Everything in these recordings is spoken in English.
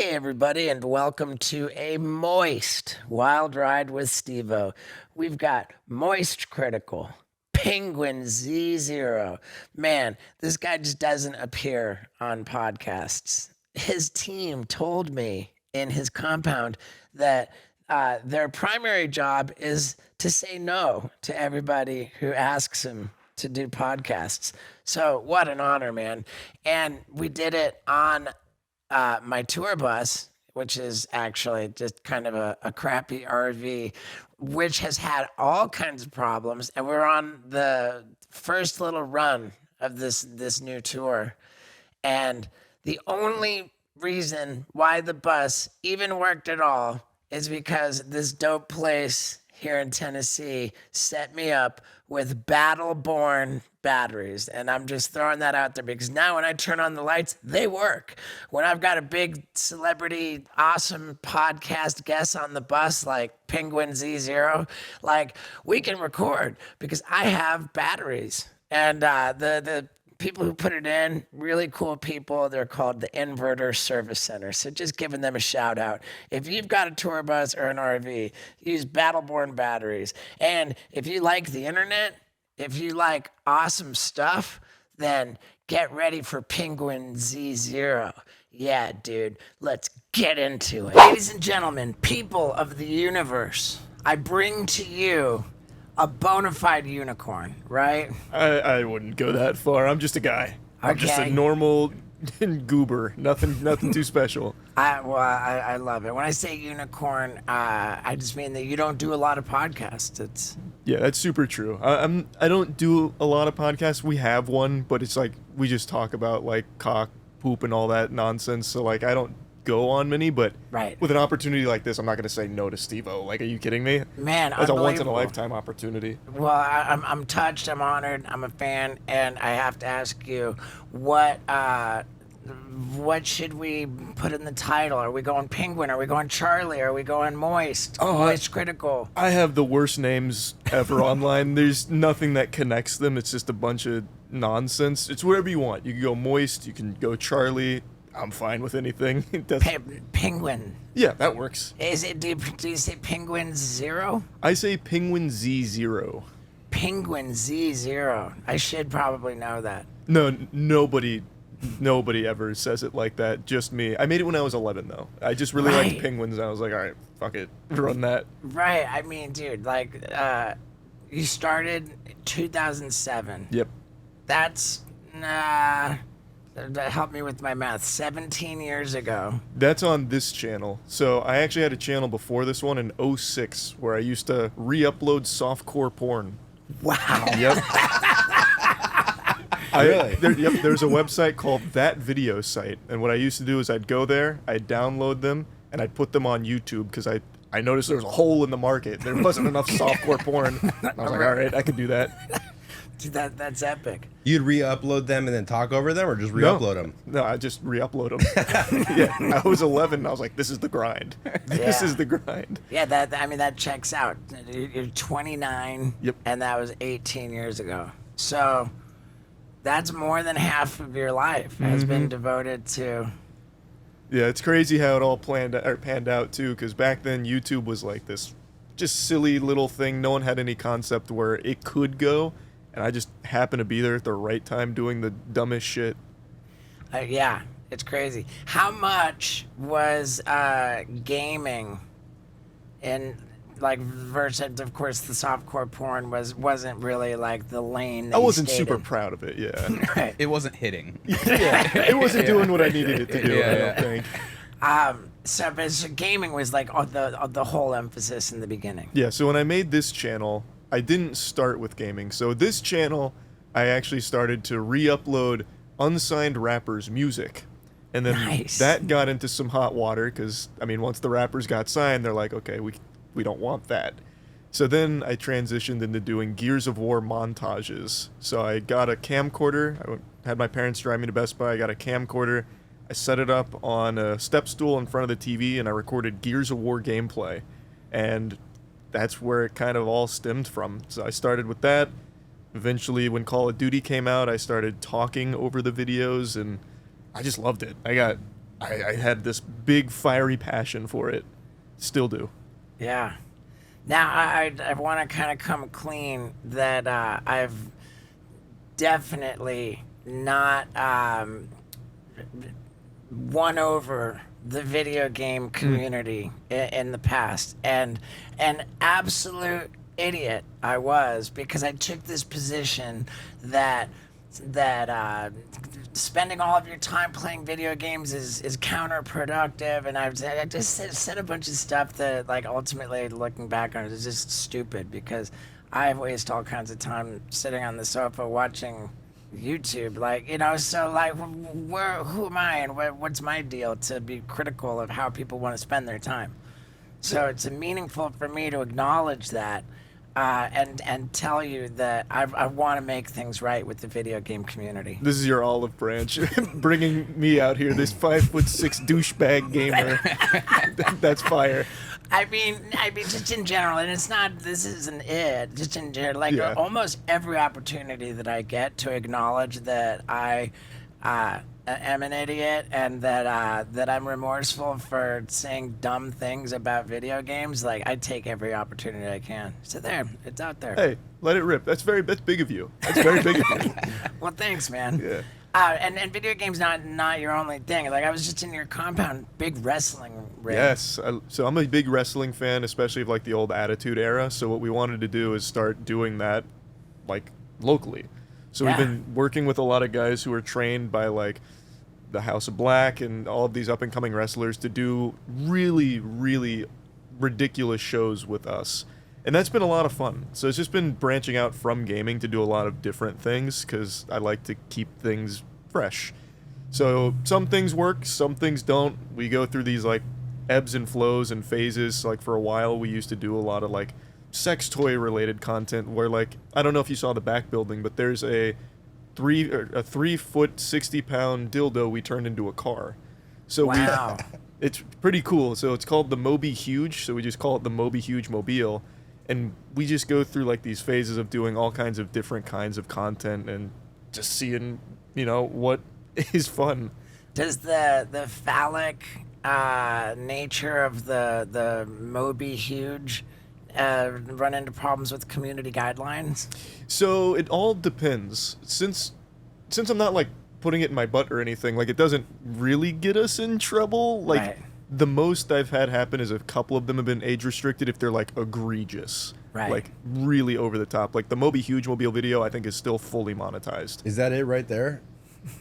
Hey, everybody, and welcome to a moist wild ride with SteveO. We've got Moist Critical, PenguinZ0. Man, this guy just doesn't appear on podcasts. His team told me in his compound that their primary job is to say no to everybody who asks him to do podcasts. So, what an honor, man. And we did it on my tour bus, which is actually just kind of a crappy RV, which has had all kinds of problems. And we're on the first little run of this new tour. And the only reason why the bus even worked at all is because this dope place here in Tennessee set me up with battle-born batteries. And I'm just throwing that out there because now when I turn on the lights, they work. When I've got a big celebrity, awesome podcast guest on the bus like PenguinZ0, like we can record because I have batteries. And the people who put it in, really cool people. They're called the Inverter Service Center. So just giving them a shout out. If you've got a tour bus or an RV, use Battleborn batteries. And if you like the internet, if you like awesome stuff, then get ready for PenguinZ0. Yeah, dude, let's get into it. Ladies and gentlemen, people of the universe, I bring to you a bona fide unicorn, right? I wouldn't go that far. I'm just a guy. I'm just a normal goober. Nothing too special. I love it. When I say unicorn, I just mean that you don't do a lot of podcasts. Yeah, that's super true. I don't do a lot of podcasts. We have one, but it's like we just talk about like cock, poop, and all that nonsense. So like I don't go on many, but right. With an opportunity like this, I'm not going to say no to SteveO. Like, are you kidding me? Man, that's a once-in-a-lifetime opportunity. Well, I'm touched, I'm honored, I'm a fan, and I have to ask you, what should we put in the title? Are we going Penguin? Are we going Charlie? Are we going Moist? Moist Critical? I have the worst names ever online. There's nothing that connects them. It's just a bunch of nonsense. It's whatever you want. You can go Moist, you can go Charlie. I'm fine with anything. Penguin. Yeah, that works. Is it? Do you say PenguinZ0? I say PenguinZ0. PenguinZ0. I should probably know that. No, nobody ever says it like that. Just me. I made it when I was 11, though. I just really liked penguins, and I was like, all right, fuck it, run that. Right. I mean, dude, like, you started 2007. Yep. That's help me with my math. 17 years ago. That's on this channel. So I actually had a channel before this one in 06 where I used to re-upload softcore porn. Wow. Yep. Really? There's a website called That Video Site, and what I used to do is I'd go there, I'd download them, and I'd put them on YouTube because I noticed there was a hole in the market. There wasn't enough softcore porn. I was like, all right, I can do that. Dude, that's epic. You'd re-upload them and then talk over them, or just re-upload them? No, I just re-upload them. Yeah, I was 11, and I was like, this is the grind. This is the grind. Yeah, that checks out. You're 29, yep, and that was 18 years ago. So that's more than half of your life has been devoted to. Yeah, it's crazy how it all panned out, too, because back then YouTube was like this just silly little thing. No one had any concept where it could go. And I just happened to be there at the right time doing the dumbest shit. Yeah, it's crazy. How much was gaming in, like, versus, of course, the softcore porn wasn't really, like, the lane that I wasn't you stayed super in. proud of it, yeah. Right. It wasn't hitting. Yeah, it wasn't doing what I needed it to do, I don't think. So gaming was, like, the whole emphasis in the beginning. Yeah, so when I made this channel, I didn't start with gaming. So this channel, I actually started to re-upload unsigned rappers' music. And then that got into some hot water because, I mean, once the rappers got signed, they're like, okay, we don't want that. So then I transitioned into doing Gears of War montages. So I got a camcorder. I had my parents drive me to Best Buy. I got a camcorder. I set it up on a step stool in front of the TV, and I recorded Gears of War gameplay. And that's where it kind of all stemmed from. So I started with that. Eventually, when Call of Duty came out, I started talking over the videos, and I just loved it. I I had this big fiery passion for it. Still do. Yeah. Now I want to kind of come clean that I've definitely not won over the video game community in the past, and an absolute idiot I was, because I took this position that spending all of your time playing video games is counterproductive, and I just said a bunch of stuff that, like, ultimately looking back on it is just stupid, because I've wasted all kinds of time sitting on the sofa watching YouTube, like, you know. So, like, who am I, and what's my deal to be critical of how people want to spend their time? So it's meaningful for me to acknowledge that, and tell you that I want to make things right with the video game community. This is your olive branch, bringing me out here, this 5'6" douchebag gamer. That's fire. I mean, just in general, and it's not, this isn't it, just in general, like, almost every opportunity that I get to acknowledge that I am an idiot, and that I'm remorseful for saying dumb things about video games, like, I take every opportunity I can. So there, it's out there. Hey, let it rip. That's big of you. That's very big of you. Well, thanks, man. Yeah. And video games not your only thing. Like, I was just in your compound, big wrestling ring. Yes. So I'm a big wrestling fan, especially of, like, the old Attitude Era. So what we wanted to do is start doing that, like, locally. So we've been working with a lot of guys who are trained by, like, the House of Black and all of these up-and-coming wrestlers to do really, really ridiculous shows with us. And that's been a lot of fun. So it's just been branching out from gaming to do a lot of different things, because I like to keep things fresh. So some things work, some things don't. We go through these, like, ebbs and flows and phases. Like, for a while we used to do a lot of, like, sex toy related content where, like, I don't know if you saw the back building, but there's a 3 foot 60-pound dildo we turned into a car. So wow. It's pretty cool. So it's called the Moby Huge. So we just call it the Moby Huge Mobile. And we just go through, like, these phases of doing all kinds of different kinds of content and just seeing, you know, what is fun. Does the phallic nature of the Moby Huge run into problems with community guidelines? So it all depends. Since I'm not, like, putting it in my butt or anything, like, it doesn't really get us in trouble. Like, right. The most I've had happen is a couple of them have been age restricted if they're, like, egregious. Right. Like, really over the top. Like, the Moby Huge Mobile video, I think, is still fully monetized. Is that it right there?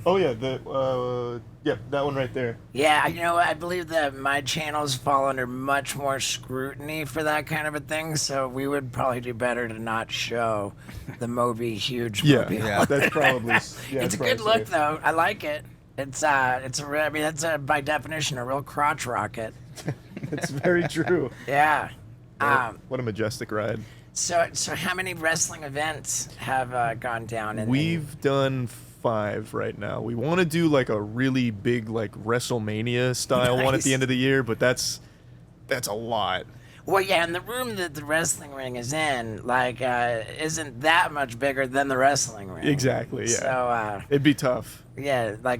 Oh, yeah. That one right there. Yeah, you know, I believe that my channels fall under much more scrutiny for that kind of a thing, so we would probably do better to not show the Moby Huge Mobile. Yeah, that's probably... Yeah, it's a good look, though. I like it. It's I mean, that's by definition a real crotch rocket. It's very true. Yeah. What a majestic ride. So how many wrestling events have gone down? We've done 5 right now. We want to do, like, a really big, like, WrestleMania style one at the end of the year, but that's a lot. Well, yeah, and the room that the wrestling ring is in, like, isn't that much bigger than the wrestling ring. Exactly, yeah. So, it'd be tough. Yeah, like...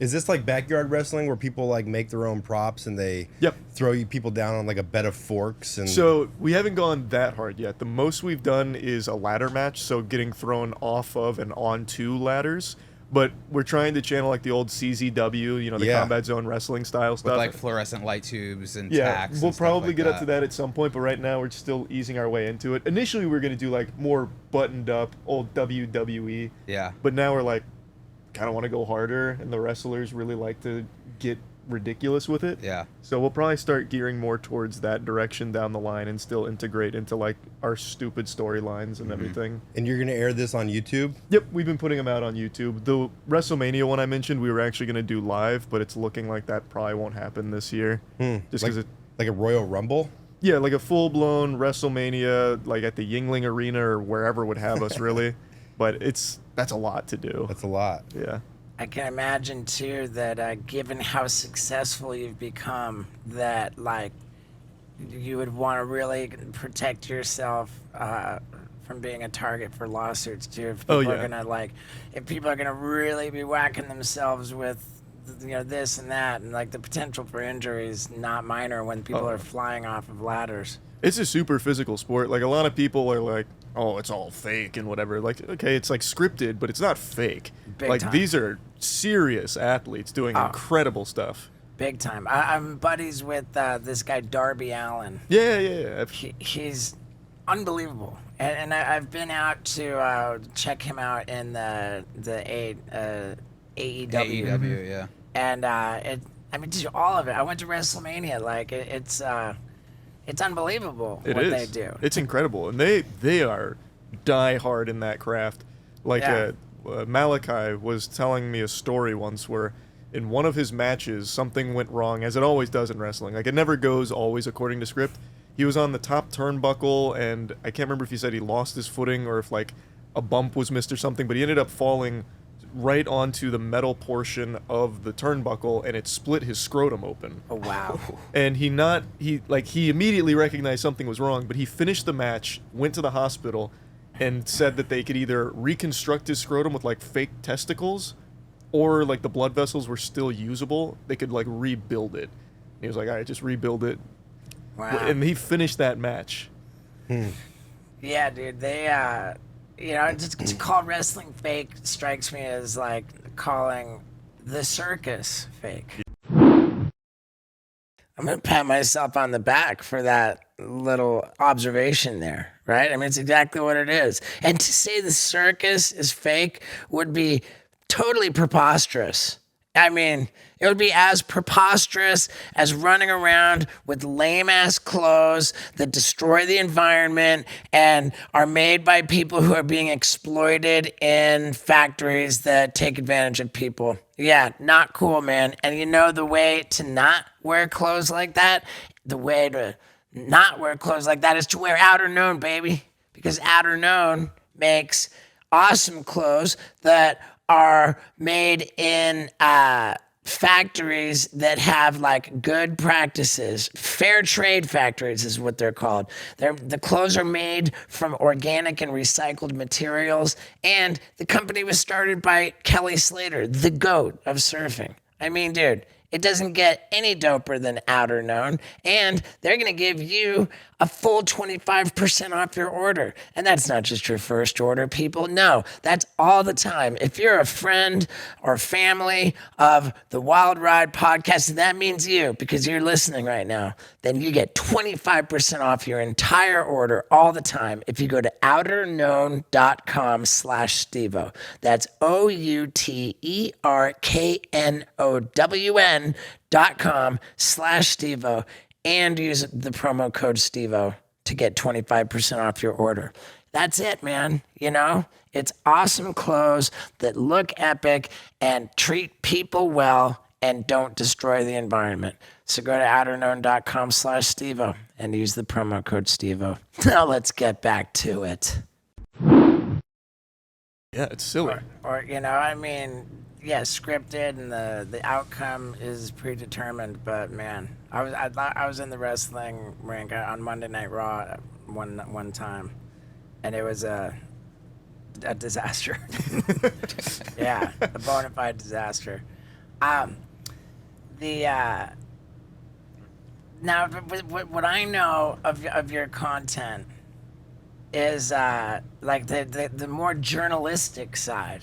Is this like backyard wrestling where people, like, make their own props and they throw you people down on, like, a bed of forks? And So we haven't gone that hard yet. The most we've done is a ladder match, so getting thrown off of and onto ladders. But we're trying to channel, like, the old CZW, you know, the Combat Zone wrestling style stuff. With, like, fluorescent light tubes and tacks. We'll and probably like get up to that at some point, but right now we're still easing our way into it. Initially, we were going to do, like, more buttoned up, old WWE. Yeah. But now we're, like, kind of want to go harder, and the wrestlers really like to get ridiculous with it. Yeah. So we'll probably start gearing more towards that direction down the line and still integrate into, like, our stupid storylines and everything. And you're going to air this on YouTube? Yep, we've been putting them out on YouTube. The WrestleMania one I mentioned, we were actually going to do live, but it's looking like that probably won't happen this year. Just because like a Royal Rumble? Yeah, like a full-blown WrestleMania, like at the Yingling Arena or wherever would have us, really. But that's a lot to do. That's a lot. Yeah. I can imagine, too, that given how successful you've become, that, like, you would want to really protect yourself from being a target for lawsuits, too. If people are gonna, like, if people are gonna really be whacking themselves with this and that, and like the potential for injury is not minor when people are flying off of ladders. It's a super physical sport. Like, a lot of people are like, oh, it's all fake and whatever. Like, okay, it's like scripted, but it's not fake. Big time. These are serious athletes doing incredible stuff. Big time. I'm buddies with this guy Darby Allin. Yeah. He's unbelievable, and I've been out to check him out in the AEW. AEW, yeah. And dude, all of it. I went to WrestleMania. Like it's unbelievable they do. It's incredible, and they are die hard in that craft. Like Malachi was telling me a story once where in one of his matches something went wrong, as it always does in wrestling. Like, it never goes always according to script. He was on the top turnbuckle, and I can't remember if he said he lost his footing or if like a bump was missed or something, but he ended up falling right onto the metal portion of the turnbuckle, and it split his scrotum open. Oh wow. And he immediately recognized something was wrong, but he finished the match, went to the hospital, and said that they could either reconstruct his scrotum with like fake testicles, or like the blood vessels were still usable, they could like rebuild it. And he was like, all right, just rebuild it. Wow. And he finished that match. Yeah, dude, they just to call wrestling fake strikes me as like calling the circus fake. I'm gonna pat myself on the back for that little observation there, right? I mean, it's exactly what it is. And to say the circus is fake would be totally preposterous. I mean, it would be as preposterous as running around with lame-ass clothes that destroy the environment and are made by people who are being exploited in factories that take advantage of people. Yeah, not cool, man. And you know the way to not wear clothes like that? The way to not wear clothes like that is to wear Outer Known, baby. Because Outer Known makes awesome clothes that are made in factories that have like good practices. Fair trade factories is what they're called. The clothes are made from organic and recycled materials, and the company was started by Kelly Slater, the GOAT of surfing. I mean, dude, it doesn't get any doper than Outer Known, and they're going to give you a full 25% off your order. And that's not just your first order, people. No, that's all the time. If you're a friend or family of the Wild Ride podcast, and that means you because you're listening right now, then you get 25% off your entire order all the time if you go to outerknown.com/SteveO. That's outerknown.com/SteveO. And use the promo code SteveO to get 25% off your order. That's it, man. You know, it's awesome clothes that look epic and treat people well and don't destroy the environment. So go to outerknown.com/SteveO and use the promo code SteveO. Now let's get back to it. Yeah, it's silly. Or I mean, yeah, scripted and the outcome is predetermined. But man, I was in the wrestling ring on Monday Night Raw one time, and it was a disaster. Yeah, a bona fide disaster. Now what I know of your content is like the more journalistic side.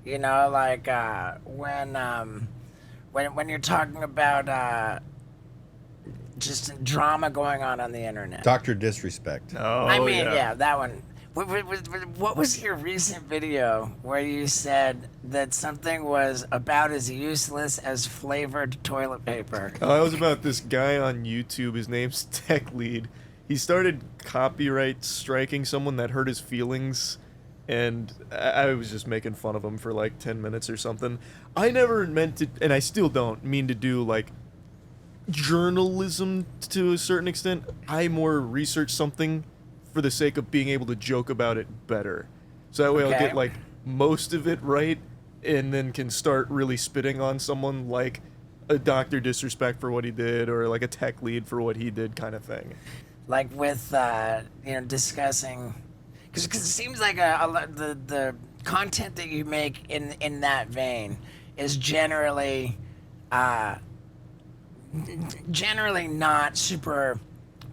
You know, like when you're talking about just drama going on the internet. Dr. Disrespect. Oh, I mean, yeah, that one. What was your recent video where you said that something was about as useless as flavored toilet paper? Oh, that was about this guy on YouTube. His name's Tech Lead. He started copyright striking someone that hurt his feelings, and I was just making fun of him for like 10 minutes or something. I never meant to, and I still don't mean to do like journalism to a certain extent. I more research something for the sake of being able to joke about it better. So that way I'll get like most of it right, and then can start really spitting on someone like a Dr. Disrespect for what he did, or like a Tech Lead for what he did, kind of thing. Like with discussing, because it seems like the content that you make in that vein is generally generally not super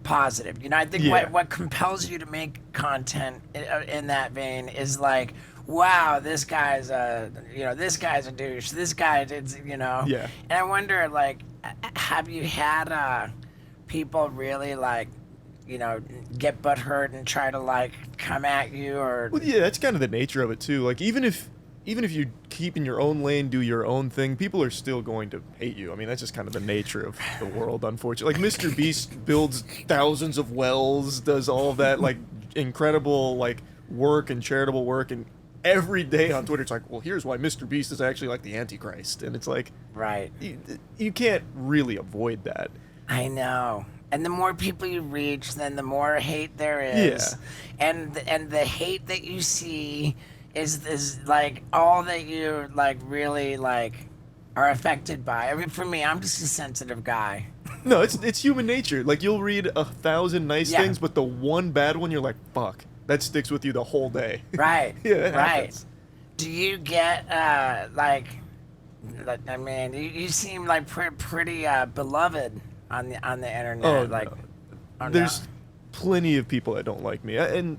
positive. You know, I think what compels you to make content in that vein is like, wow, this guy's a douche. This guy did, Yeah. And I wonder, like, have you had people really like, get butthurt and try to like come at you or? Well, yeah, that's kind of the nature of it too. Like even if you keep in your own lane, do your own thing, people are still going to hate you. I mean, that's just kind of the nature of the world, unfortunately. Like Mr. Beast builds thousands of wells, does all of that like incredible like work and charitable work, and every day on Twitter it's like, well, here's why Mr. Beast is actually like the Antichrist, and it's like, right, you can't really avoid that. I know. And the more people you reach, then the more hate there is. Yeah. And the hate that you see is like all that you like really like are affected by. I mean, for me, I'm just a sensitive guy. No, it's human nature. Like you'll read 1,000 nice things, but the one bad one, you're like, fuck, that sticks with you the whole day. Right. Yeah, that happens. Do you get like? I mean, you seem like pretty beloved on the internet. Oh, like, no. Oh, There's no. plenty of people that don't like me, and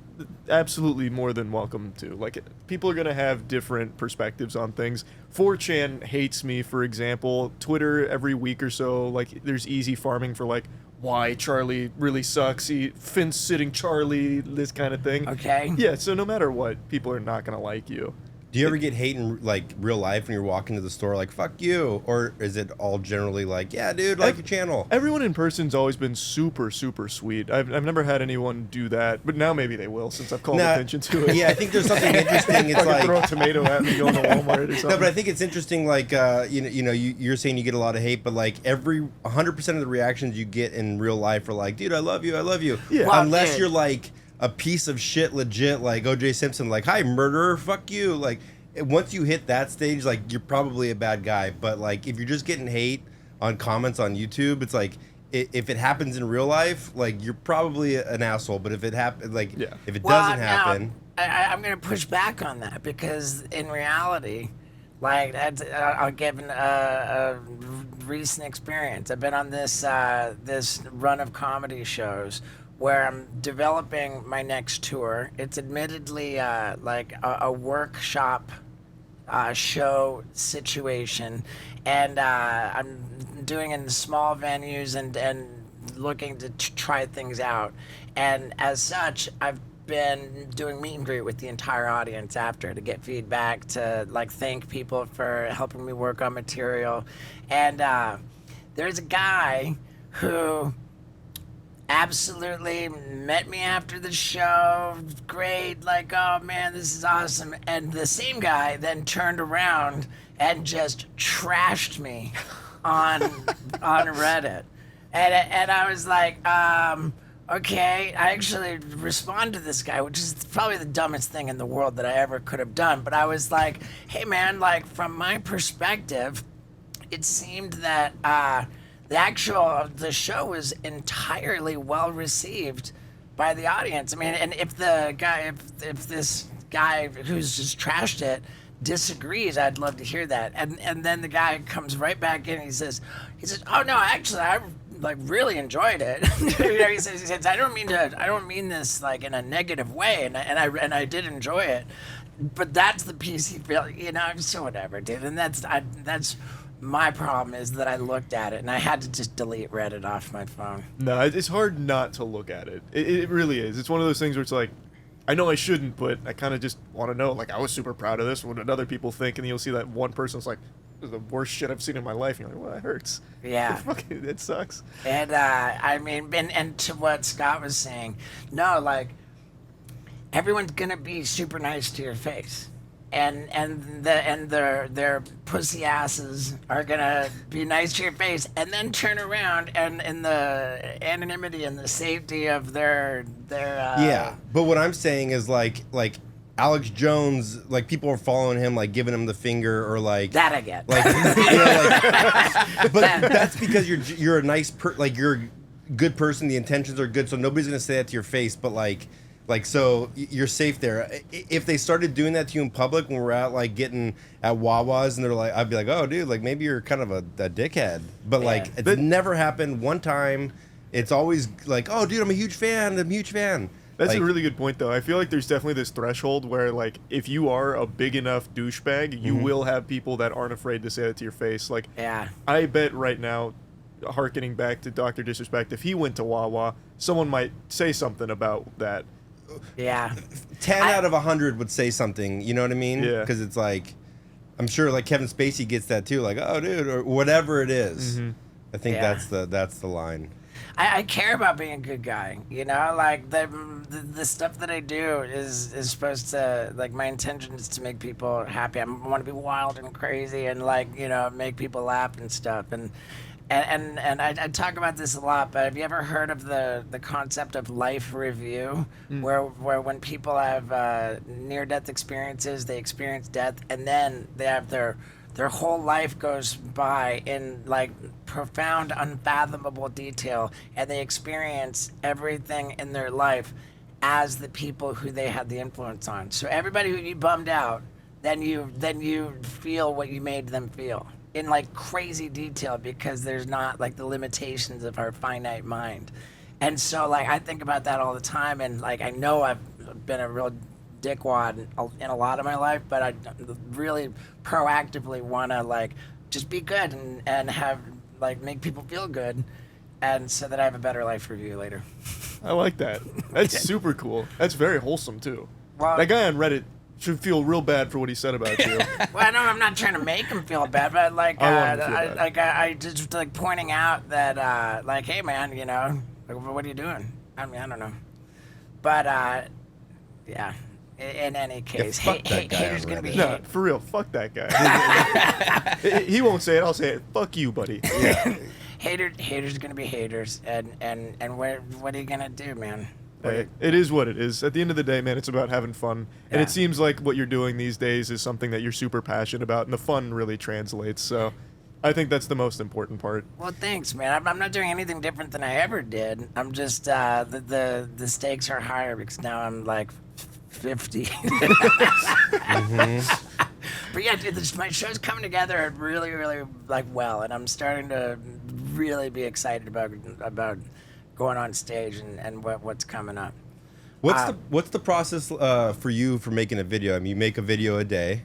absolutely more than welcome to. Like, people are gonna have different perspectives on things. 4chan hates me, for example. Twitter every week or so, like, there's easy farming for like why Charlie really sucks. Fence sitting Charlie, this kind of thing. Okay. Yeah. So no matter what, people are not gonna like you. Do you ever get hate in like real life when you're walking to the store, like "fuck you," or is it all generally like, "Yeah, dude, like your channel"? Everyone in person's always been super, super sweet. I've never had anyone do that, but now maybe they will since I've called attention to it. Yeah, I think there's something interesting. It's like throw a tomato at me going to Walmart or something. No, but I think it's interesting. Like you're saying you get a lot of hate, but like every 100% of the reactions you get in real life are like, "Dude, I love you, I love you." Yeah. Well, unless you're like a piece of shit, legit, like OJ Simpson, like, "Hi, murderer, fuck you." Like, once you hit that stage, like, you're probably a bad guy. But like, if you're just getting hate on comments on YouTube, it's like, if it happens in real life, like, you're probably an asshole. But if it happens, like, if it doesn't happen, I'm gonna push back on that because in reality, like, I'll give a recent experience. I've been on this this run of comedy shows where I'm developing my next tour. It's admittedly like a workshop show situation, and I'm doing it in small venues and looking to try things out. And as such, I've been doing meet and greet with the entire audience after to get feedback, to like thank people for helping me work on material. And there's a guy who absolutely met me after the show, great, like, oh man, this is awesome. And the same guy then turned around and just trashed me on Reddit. And I was like, okay, I actually responded to this guy, which is probably the dumbest thing in the world that I ever could have done. But I was like, hey man, like, from my perspective, it seemed that the show was entirely well received by the audience. I mean, and if this guy who's just trashed it disagrees, I'd love to hear that. And then the guy comes right back in and he says, oh no, actually I like really enjoyed it. He says, I don't mean this like in a negative way, and I did enjoy it. But that's the piece he felt, so whatever, dude. And that's my problem, is that I looked at it and I had to just delete Reddit off my phone. No, it's hard not to look at it. It really is. It's one of those things where it's like, I know I shouldn't, but I kind of just want to know. Like, I was super proud of this. What did other people think? And you'll see that one person's like, this is the worst shit I've seen in my life. And you're like, well, that hurts. Yeah. It sucks. And I mean, and to what Scott was saying, no, like, everyone's gonna be super nice to your face. And their pussy asses are gonna be nice to your face, and then turn around and in the anonymity and the safety of their yeah. But what I'm saying is like Alex Jones, like, people are following him, like giving him the finger, or like that I get. Like, but that's because you're a nice you're a good person. The intentions are good, so nobody's gonna say that to your face. But like Like, so you're safe there. If they started doing that to you in public when we're out, like, getting at Wawa's, and they're like, I'd be like, oh, dude, like, maybe you're kind of a dickhead. But, like, it's never happened one time. It's always like, oh, dude, I'm a huge fan. I'm a huge fan. That's like, a really good point, though. I feel like there's definitely this threshold where, like, if you are a big enough douchebag, you will have people that aren't afraid to say that to your face. Like, I bet right now, hearkening back to Dr. Disrespect, if he went to Wawa, someone might say something about that. Yeah. 10 out of 100 would say something, you know what I mean? Yeah. Because it's like, I'm sure like Kevin Spacey gets that too, like, oh, dude, or whatever it is. I think that's the line. I care about being a good guy, you know, like the stuff that I do is supposed to, like, my intention is to make people happy. I want to be wild and crazy and, like, you know, make people laugh and stuff. And I talk about this a lot, but have you ever heard of the concept of life review, where when people have near-death experiences, they experience death, and then they have their whole life goes by in, like, profound, unfathomable detail, and they experience everything in their life as the people who they had the influence on. So everybody who you bummed out, then you feel what you made them feel in, like, crazy detail, because there's not, like, the limitations of our finite mind. And so, like, I think about that all the time, and, like, I know I've been a real dickwad in a lot of my life, but I really proactively want to, like, just be good and have, like, make people feel good, and so that I have a better life review later. I like that. That's super cool. That's very wholesome, too. Well, that guy on Reddit should feel real bad for what he said about you. Well, no, I'm not trying to make him feel bad, but, like, I just, like, pointing out that, like, hey, man, you know, like, what are you doing? I mean, I don't know. But, yeah. In any case, haters gonna be No, for real, fuck that guy. He won't say it, I'll say it. Fuck you, buddy. Yeah. Haters gonna be haters, and what are you gonna do, man? Hey, it is what it is. At the end of the day, man, it's about having fun. And it seems like what you're doing these days is something that you're super passionate about, and the fun really translates. So I think that's the most important part. Well, thanks, man. I'm not doing anything different than I ever did. I'm just, the stakes are higher because now I'm, like, 50. But yeah, dude, my show's coming together really, really, like, well, and I'm starting to really be excited about going on stage and what's coming up. What's the process for you for making a video? I mean, you make a video a day.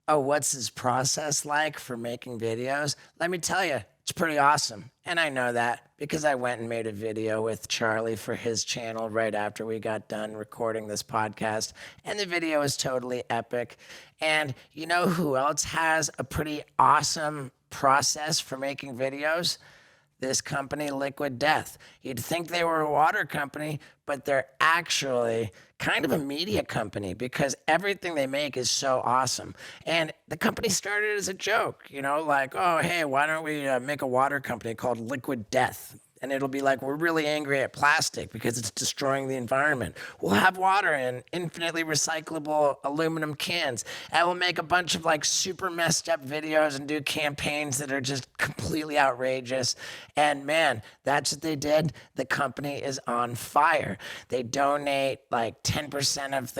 Oh, what's his process like for making videos? Let me tell you, it's pretty awesome. And I know that because I went and made a video with Charlie for his channel right after we got done recording this podcast. And the video is totally epic. And you know who else has a pretty awesome process for making videos? This company, Liquid Death. You'd think they were a water company, but they're actually kind of a media company because everything they make is so awesome. And the company started as a joke, you know, like, oh, hey, why don't we make a water company called Liquid Death? And it'll be like, we're really angry at plastic because it's destroying the environment. We'll have water in infinitely recyclable aluminum cans. And we'll make a bunch of, like, super messed up videos and do campaigns that are just completely outrageous. And man, that's what they did. The company is on fire. They donate like 10% of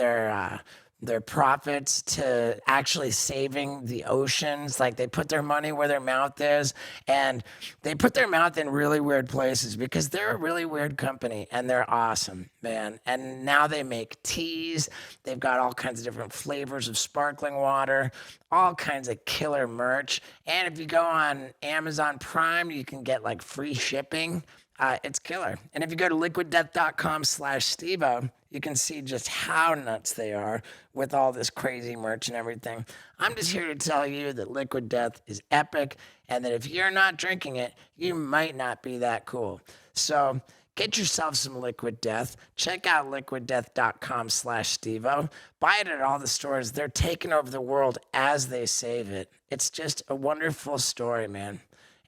their profits to actually saving the oceans. Like, they put their money where their mouth is, and they put their mouth in really weird places because they're a really weird company and they're awesome, man. And now they make teas. They've got all kinds of different flavors of sparkling water, all kinds of killer merch. And if you go on Amazon Prime, you can get, like, free shipping. It's killer. And if you go to liquiddeath.com/SteveO, you can see just how nuts they are with all this crazy merch and everything. I'm just here to tell you that Liquid Death is epic, and that if you're not drinking it, you might not be that cool. So get yourself some Liquid Death. Check out liquiddeath.com/SteveO. Buy it at all the stores. They're taking over the world as they save it. It's just a wonderful story, man.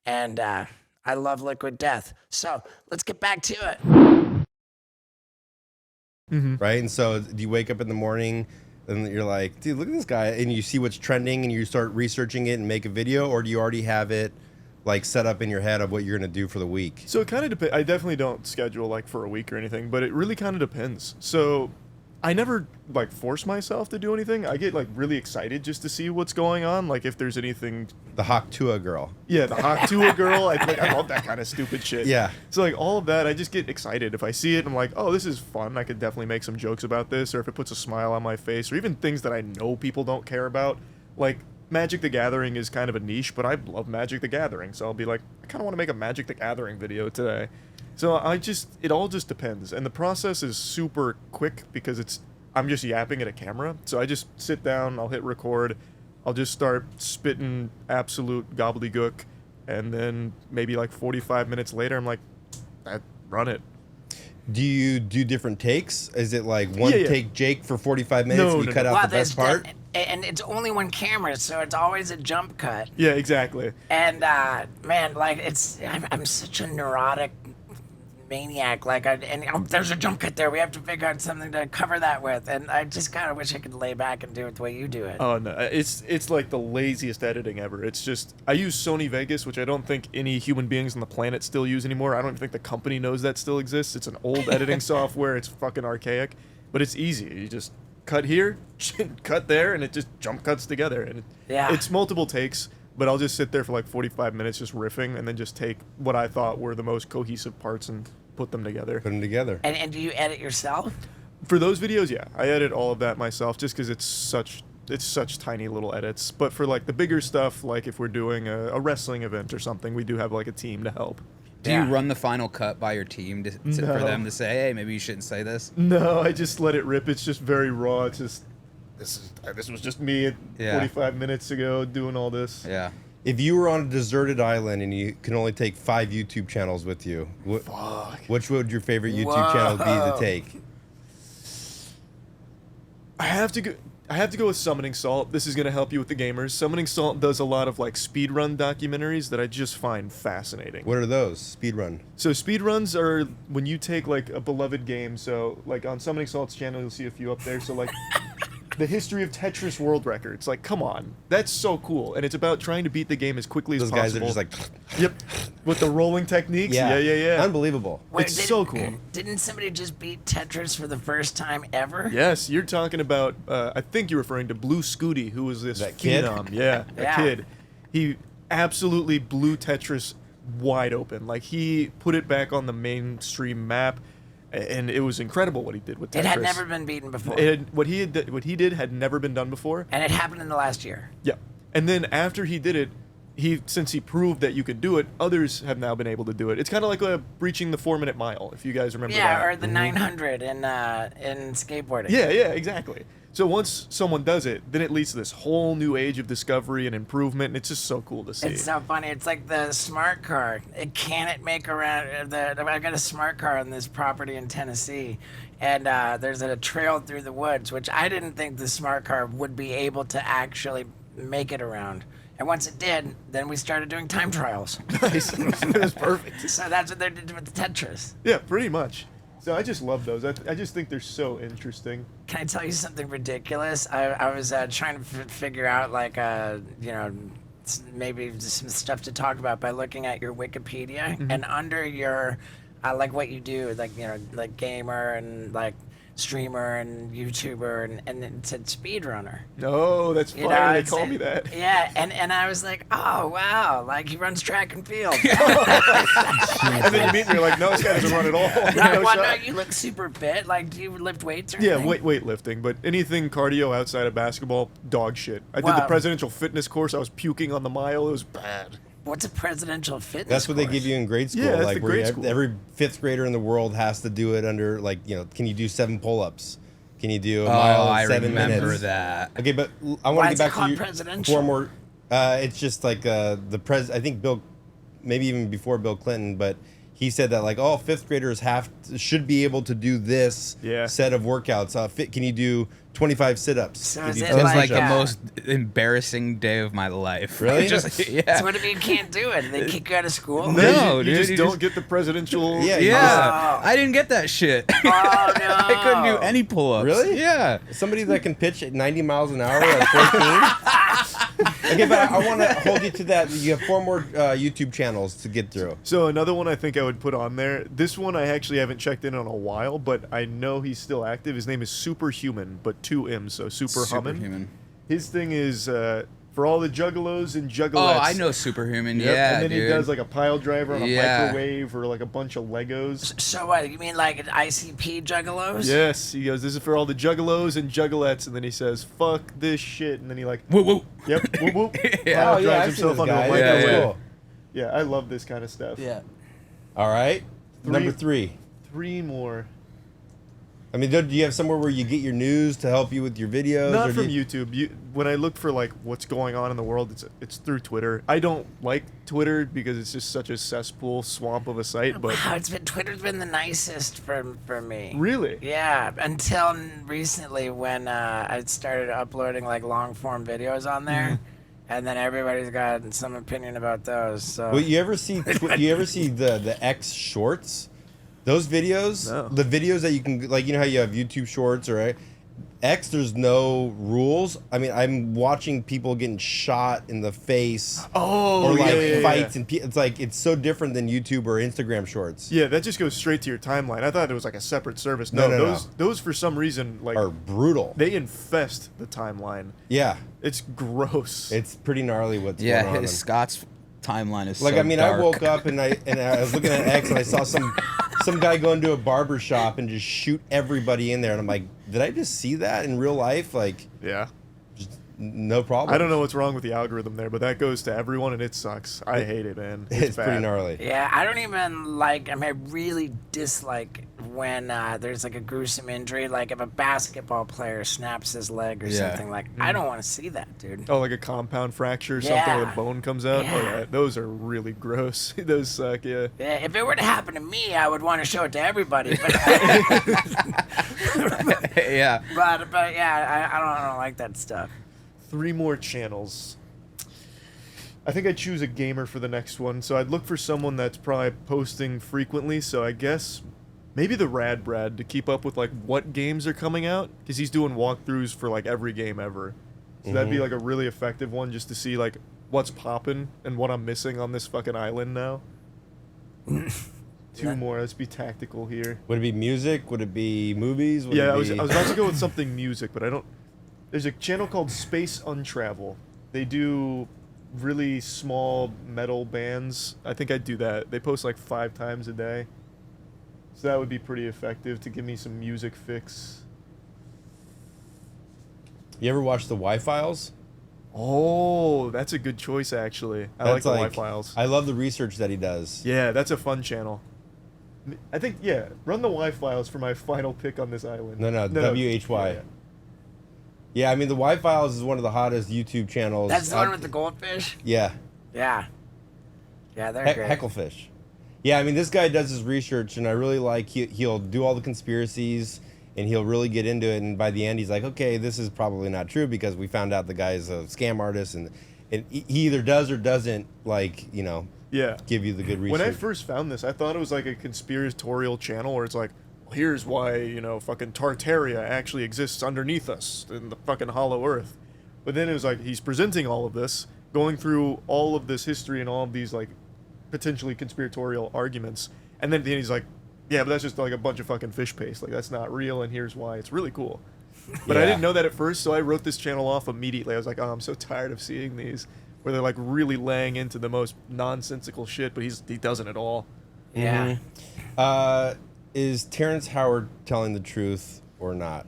And I love Liquid Death. So let's get back to it. Right? And so do you wake up in the morning and you're like, dude, look at this guy, and you see what's trending and you start researching it and make a video, or do you already have it like set up in your head of what you're gonna do for the week? So it kind of depends. I definitely don't schedule like for a week or anything, but it really kind of depends. So I never like force myself to do anything. I get like really excited just to see what's going on. Like if there's anything. The Hawk-Tua girl. Yeah, the Hawk-Tua girl. I love that kind of stupid shit. Yeah. So like all of that, I just get excited. If I see it, I'm like, oh, this is fun. I could definitely make some jokes about this. Or if it puts a smile on my face, or even things that I know people don't care about. Like Magic the Gathering is kind of a niche, but I love Magic the Gathering. So I'll be like, I kind of want to make a Magic the Gathering video today. So it all just depends. And the process is super quick because I'm just yapping at a camera. So I just sit down, I'll hit record, I'll just start spitting absolute gobbledygook, and then maybe like 45 minutes later, I'm like, run it. Do you do different takes? Is it like one take Jake for 45 minutes and you cut out the best part? And it's only one camera, so it's always a jump cut. Yeah, exactly. And man, like I'm such a neurotic maniac. Like, there's a jump cut there. We have to figure out something to cover that with. And I just kind of wish I could lay back and do it the way you do it. Oh no, it's like the laziest editing ever. It's just I use Sony Vegas, which I don't think any human beings on the planet still use anymore. I don't even think the company knows that still exists. It's an old editing software. It's fucking archaic, but it's easy. You just cut here, cut there, and it just jump cuts together. And it's multiple takes. But I'll just sit there for like 45 minutes just riffing, and then just take what I thought were the most cohesive parts and put them together. And do you edit yourself? For those videos, yeah. I edit all of that myself just because it's such tiny little edits. But for like the bigger stuff, like if we're doing a wrestling event or something, we do have like a team to help. Do you run the final cut by your team for them to say, hey, maybe you shouldn't say this? No, I just let it rip. It's just very raw. It's just... This was just me 45 minutes ago doing all this. Yeah. If you were on a deserted island and you can only take 5 YouTube channels with you, which would your favorite YouTube channel be to take? I have to go with Summoning Salt. This is going to help you with the gamers. Summoning Salt does a lot of like speedrun documentaries that I just find fascinating. What are those? Speedrun. So speedruns are when you take like a beloved game. So like on Summoning Salt's channel, you'll see a few up there. So like the history of Tetris world records. Like, come on. That's so cool. And it's about trying to beat the game as quickly as possible. Those guys are just like... Yep. With the rolling techniques. Yeah. Unbelievable. It's so cool. Didn't somebody just beat Tetris for the first time ever? Yes, you're talking about, I think you're referring to Blue Scooty, who was this phenom. Kid? Yeah, that kid. He absolutely blew Tetris wide open. Like, he put it back on the mainstream map. And it was incredible what he did with Tetris. It had never been beaten before. What he did had never been done before. And it happened in the last year. Yeah. And then after he did it, since he proved that you could do it, others have now been able to do it. It's kind of like breaching the 4-minute mile, if you guys remember that. Yeah, or the 900 in skateboarding. Yeah, exactly. So once someone does it, then it leads to this whole new age of discovery and improvement, and it's just so cool to see. It's so funny. It's like the smart car. Can it make around? I got a smart car on this property in Tennessee, and there's a trail through the woods, which I didn't think the smart car would be able to actually make it around. And once it did, then we started doing time trials. Nice. It was perfect. So that's what they did with the Tetris. Yeah, pretty much. So I just love those. I just think they're so interesting. Can I tell you something ridiculous? I was trying to figure out, like, maybe some stuff to talk about by looking at your Wikipedia. Mm-hmm. And under your, like, what you do, like, like gamer and, like, streamer and YouTuber, and it said speedrunner. No, that's funny. They call me that. Yeah, and I was like, oh, wow, like he runs track and field. And then you meet me, you're like, no, this guy doesn't run at all. No, you look super fit. Like, do you lift weights or anything? Yeah, weightlifting, but anything cardio outside of basketball, dog shit. I did the presidential fitness course. I was puking on the mile. It was bad. What's a presidential fitness That's what course? they give you in grade school. Yeah, that's like the grade school. Every 5th grader in the world has to do it under, like, can you do 7 pull-ups? Can you do a mile in 7 minutes? I remember that. Okay, but I want to get back to you. Presidential? Four more. It's just like I think Bill, maybe even before Bill Clinton, but he said that like all 5th graders should be able to do this set of workouts. Can you do 25 sit-ups? So Can is you it It was like like the most embarrassing day of my life. Really? So what if you can't do it? They kick you out of school? No, you dude, just you don't just- get the presidential. Yeah, I didn't get that shit. Oh, no. I couldn't do any pull-ups. Really? Yeah. Somebody that can pitch at 90 miles an hour at 14? Okay, but I want to hold you to that. You have 4 more YouTube channels to get through. So another one I think I would put on there. This one I actually haven't checked in on a while, but I know he's still active. His name is Superhuman, but 2 M's, so Superhuman. Superhuman. His thing is for all the juggalos and juggalettes. Oh, I know Superhuman. Yep. Yeah, and then dude. he does like a pile driver on a Yeah. microwave or like a bunch of Legos. So what? You mean like an ICP juggalos? Yes, he goes, this is for all the juggalos and juggalettes, and then he says, fuck this shit, and then he like, Whoa, whoa. yep, whoop whoop, Yeah. pile Oh, yeah, drives I've seen himself this onto guy. a Yeah, microwave. cool. Yeah, I love this kind of stuff. Yeah. All right. Number 3. 3 more. I mean, do you have somewhere where you get your news to help you with your videos? Not or from do you- YouTube. When I look for like what's going on in the world, it's through Twitter. I don't like Twitter because it's just such a cesspool swamp of a site. But Wow, Twitter's been the nicest for me. really, Yeah, until recently when I started uploading like long form videos on there, and then everybody's got some opinion about those. So Well, you ever see the X Shorts? Those videos, No. the videos that you can like, you know how you have YouTube Shorts or X. There's no rules. I mean, I'm watching people getting shot in the face oh or like yeah. fights, and it's like it's so different than YouTube or Instagram Shorts. Yeah, that just goes straight to your timeline. I thought it was like a separate service. No, those for some reason like Are brutal. they infest the timeline. Yeah, It's gross. it's pretty gnarly what's Yeah, going on. his Scott's timeline is Like so I mean, dark. I woke up and I was looking at X and I saw some guy go into a barber shop and just shoot everybody in there, and I'm like, did I just see that in real life? Like, yeah. no problem. I don't know what's wrong with the algorithm there, but that goes to everyone and it sucks. I hate it, man. It's bad. pretty gnarly. yeah, I don't even like. I mean, I really dislike when there's like a gruesome injury, like if a basketball player snaps his leg or Yeah. something. Like, I don't want to see that, dude. Oh, like a compound fracture or something where Yeah. the bone comes out? Oh, Yeah. yeah. Those are really gross. Those suck, yeah. Yeah, if it were to happen to me, I would want to show it to everybody. But Yeah. but yeah, I don't like that stuff. 3 more channels. I think I'd choose a gamer for the next one, so I'd look for someone that's probably posting frequently, so I guess maybe the Rad Brad to keep up with like what games are coming out, because he's doing walkthroughs for like every game ever. So that'd be like a really effective one just to see like what's popping and what I'm missing on this fucking island now. 2 more, let's be tactical here. Would it be music? Would it be movies? Would Yeah, it I was be... about to go with something music, but I don't. There's a channel called Space Untravel. They do really small metal bands. I think I'd do that. They post like 5 times a day. So that would be pretty effective to give me some music fix. You ever watch the Y-Files? Oh, that's a good choice, actually. I like the Y-Files. I love the research that he does. Yeah, that's a fun channel. I think, yeah, run the Y-Files for my final pick on this island. No, WHY. Yeah. Yeah, I mean, the Y-Files is one of the hottest YouTube channels. That's the one with the goldfish. Yeah. Yeah, yeah, they're great. Hecklefish. Yeah, I mean, this guy does his research, and I really like he'll do all the conspiracies, and he'll really get into it, and by the end, he's like, okay, this is probably not true, because we found out the guy's a scam artist, and he either does or doesn't, like, you know, Yeah. give you the good research. When I first found this, I thought it was like a conspiratorial channel where it's like, well, here's why, you know, fucking Tartaria actually exists underneath us in the fucking hollow earth. But then it was like, he's presenting all of this, going through all of this history and all of these, like, potentially conspiratorial arguments. And then at the end, he's like, yeah, but that's just like a bunch of fucking fish paste. Like, that's not real, and here's why. It's really cool. But I Yeah. didn't know that at first, so I wrote this channel off immediately. I was like, oh, I'm so tired of seeing these, where they're like really laying into the most nonsensical shit, but he doesn't at all. Yeah. Is Terrance Howard telling the truth or not?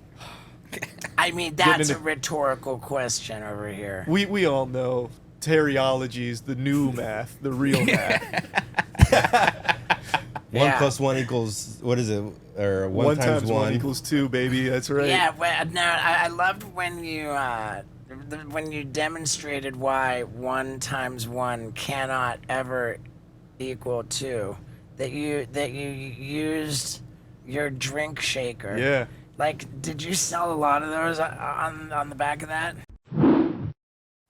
I mean, that's a into- rhetorical question over here. We all know teriology's the new math, the real math. 1 Yeah. + 1 equals, what is it? Or 1 1 times 1 equals 2, baby. That's right. Yeah, well, no, I loved when you demonstrated why 1 × 1 cannot ever equal 2. That you used your drink shaker. Yeah. Like, did you sell a lot of those on the back of that?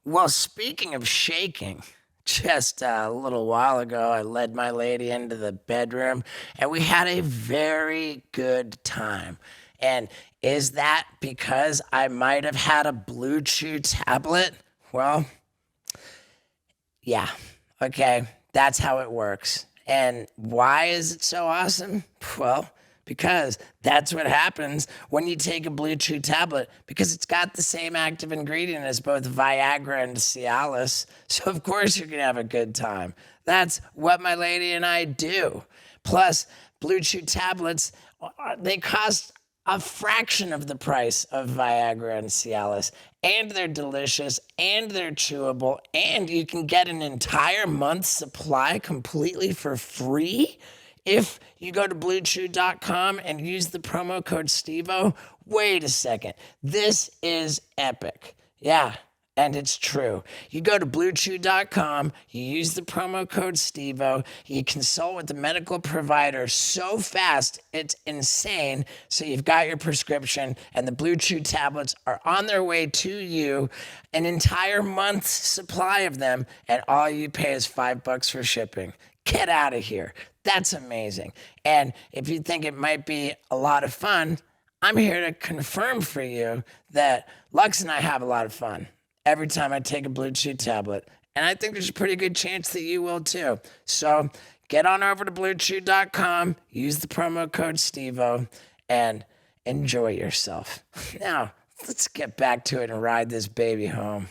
Well, speaking of shaking, just a little while ago, I led my lady into the bedroom, and we had a very good time. And is that because I might have had a Blue Chew tablet? Well, Yeah. Okay. That's how it works. And why is it so awesome? Well, because that's what happens when you take a Blue Chew tablet, because it's got the same active ingredient as both Viagra and Cialis. So, of course, you're going to have a good time. That's what my lady and I do. Plus, Blue Chew tablets, they cost a fraction of the price of Viagra and Cialis, and they're delicious, and they're chewable, and you can get an entire month's supply completely for free if you go to bluechew.com and use the promo code SteveO. Wait a second. This is epic. Yeah. And it's true. You go to bluechew.com, you use the promo code SteveO, you consult with the medical provider so fast, it's insane. So you've got your prescription, and the Blue Chew tablets are on their way to you, an entire month's supply of them, and all you pay is $5 for shipping. Get out of here. That's amazing. And if you think it might be a lot of fun, I'm here to confirm for you that Lux and I have a lot of fun every time I take a Blue Chew tablet. And I think there's a pretty good chance that you will too. So get on over to bluechew.com, use the promo code SteveO, and enjoy yourself. Now, let's get back to it and ride this baby home.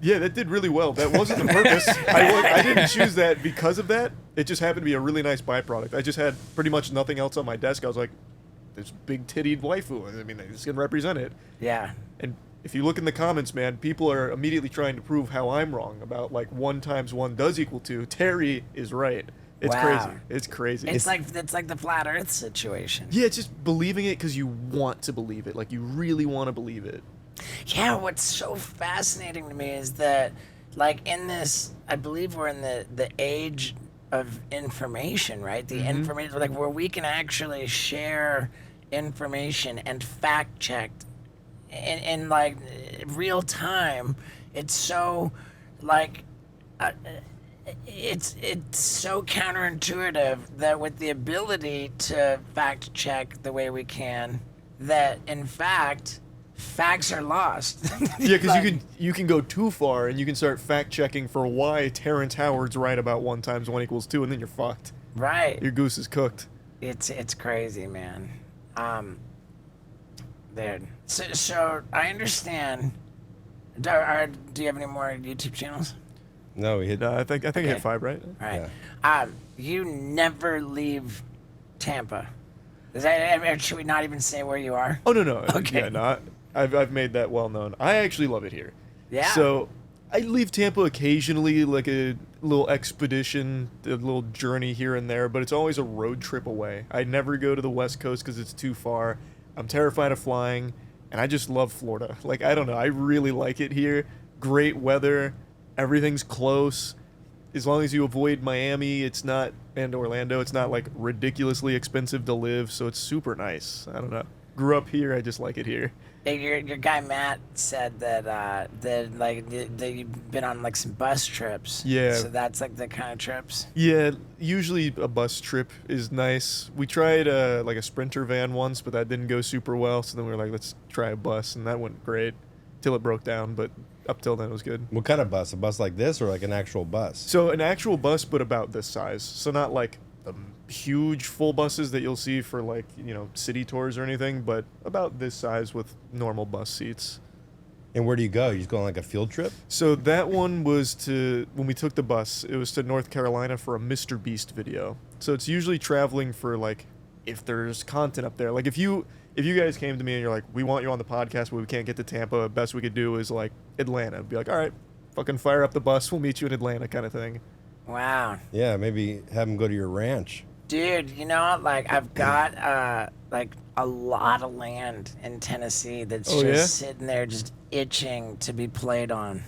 Yeah, that did really well. That wasn't the purpose. I didn't choose that because of that. It just happened to be a really nice byproduct. I just had pretty much nothing else on my desk. I was like, this big-tittied waifu. I mean, this can represent it. Yeah. And if you look in the comments, man, people are immediately trying to prove how I'm wrong about, like, 1 × 1 does equal 2. Terry is right. It's crazy. It's crazy. It's like the flat Earth situation. Yeah, it's just believing it because you want to believe it. Like, you really want to believe it. Yeah, what's so fascinating to me is that, like, in this, I believe we're in the age of information, right? The information, like, where we can actually share information and fact check in like real time. It's so, like, it's so counterintuitive that with the ability to fact check the way we can, that in fact facts are lost. Yeah, because you can go too far and you can start fact checking for why Terrance Howard's right about 1 × 1 = 2, and then you're fucked. Right. Your goose is cooked. It's crazy, man. Dude. So I understand. Do you have any more YouTube channels? No, we hit. I think I hit 5, right? All right. Yeah. You never leave Tampa. Should we not even say where you are? Oh no. Okay. Yeah, no. I've made that well known. I actually love it here. Yeah. So I leave Tampa occasionally, like a little expedition, a little journey here and there, but it's always a road trip away. I never go to the West Coast because it's too far. I'm terrified of flying, and I just love Florida. Like, I don't know. I really like it here. Great weather. Everything's close. As long as you avoid Miami, and Orlando, it's not, like, ridiculously expensive to live, so it's super nice. I don't know. Grew up here. I just like it here. Your guy Matt said that you've been on like some bus trips. Yeah. So that's like the kind of trips. Yeah, usually a bus trip is nice. We tried like a Sprinter van once, but that didn't go super well. So then we were like, let's try a bus, and that went great till it broke down. But up till then, it was good. What kind of bus? A bus like this, or like an actual bus? So an actual bus, but about this size. So not like the huge full buses that you'll see for like, city tours or anything, but about this size with normal bus seats. And where do you go? You just go on like a field trip? So that one was when we took the bus, it was to North Carolina for a Mr. Beast video. So it's usually traveling for like, if there's content up there. Like if you guys came to me and you're like, we want you on the podcast, but we can't get to Tampa, best we could do is like Atlanta. I'd be like, all right, fucking fire up the bus, we'll meet you in Atlanta kind of thing. Wow. Yeah, maybe have them go to your ranch. Dude, like I've got like a lot of land in Tennessee that's sitting there just itching to be played on.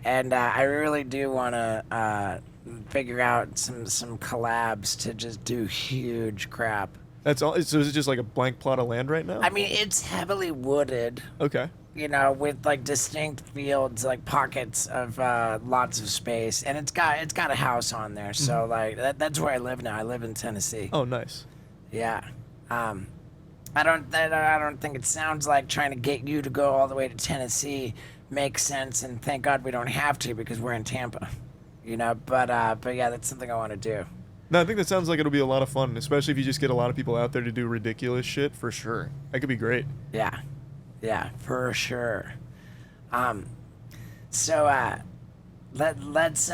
And I really do want to figure out some collabs to just do huge crap. That's all. So is it just like a blank plot of land right now? I mean, it's heavily wooded. Okay. With like distinct fields, like pockets of lots of space, and it's got a house on there. So like that's where I live now. I live in Tennessee. Oh, nice. Yeah. I don't think it sounds like trying to get you to go all the way to Tennessee make sense, and thank God we don't have to because we're in Tampa, you know. But yeah, that's something I want to do. No, I think that sounds like it'll be a lot of fun, especially if you just get a lot of people out there to do ridiculous shit. For sure, that could be great. Yeah, for sure. So let's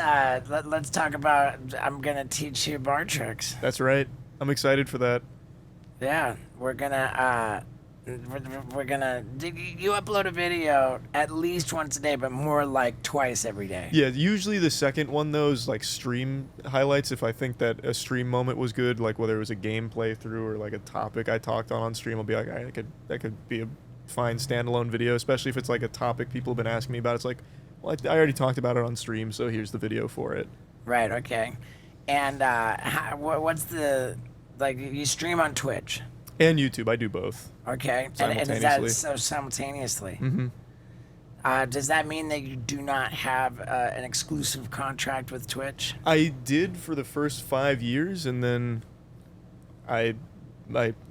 talk about. I'm gonna teach you bar tricks. That's right. I'm excited for that. Yeah, we're gonna you upload a video at least once a day, but more like twice every day. Yeah, usually the second one though is like stream highlights. If I think that a stream moment was good, like whether it was a game playthrough or like a topic I talked on stream, I'll be like, all right, that could be a fine standalone video, especially if it's like a topic people have been asking me about. It's like, well, I already talked about it on stream, so here's the video for it. Right. Okay. And what's the you stream on Twitch? And YouTube, I do both. Okay. And is that so simultaneously? Mm-hmm. Does that mean that you do not have an exclusive contract with Twitch? I did for the first 5 years, and then I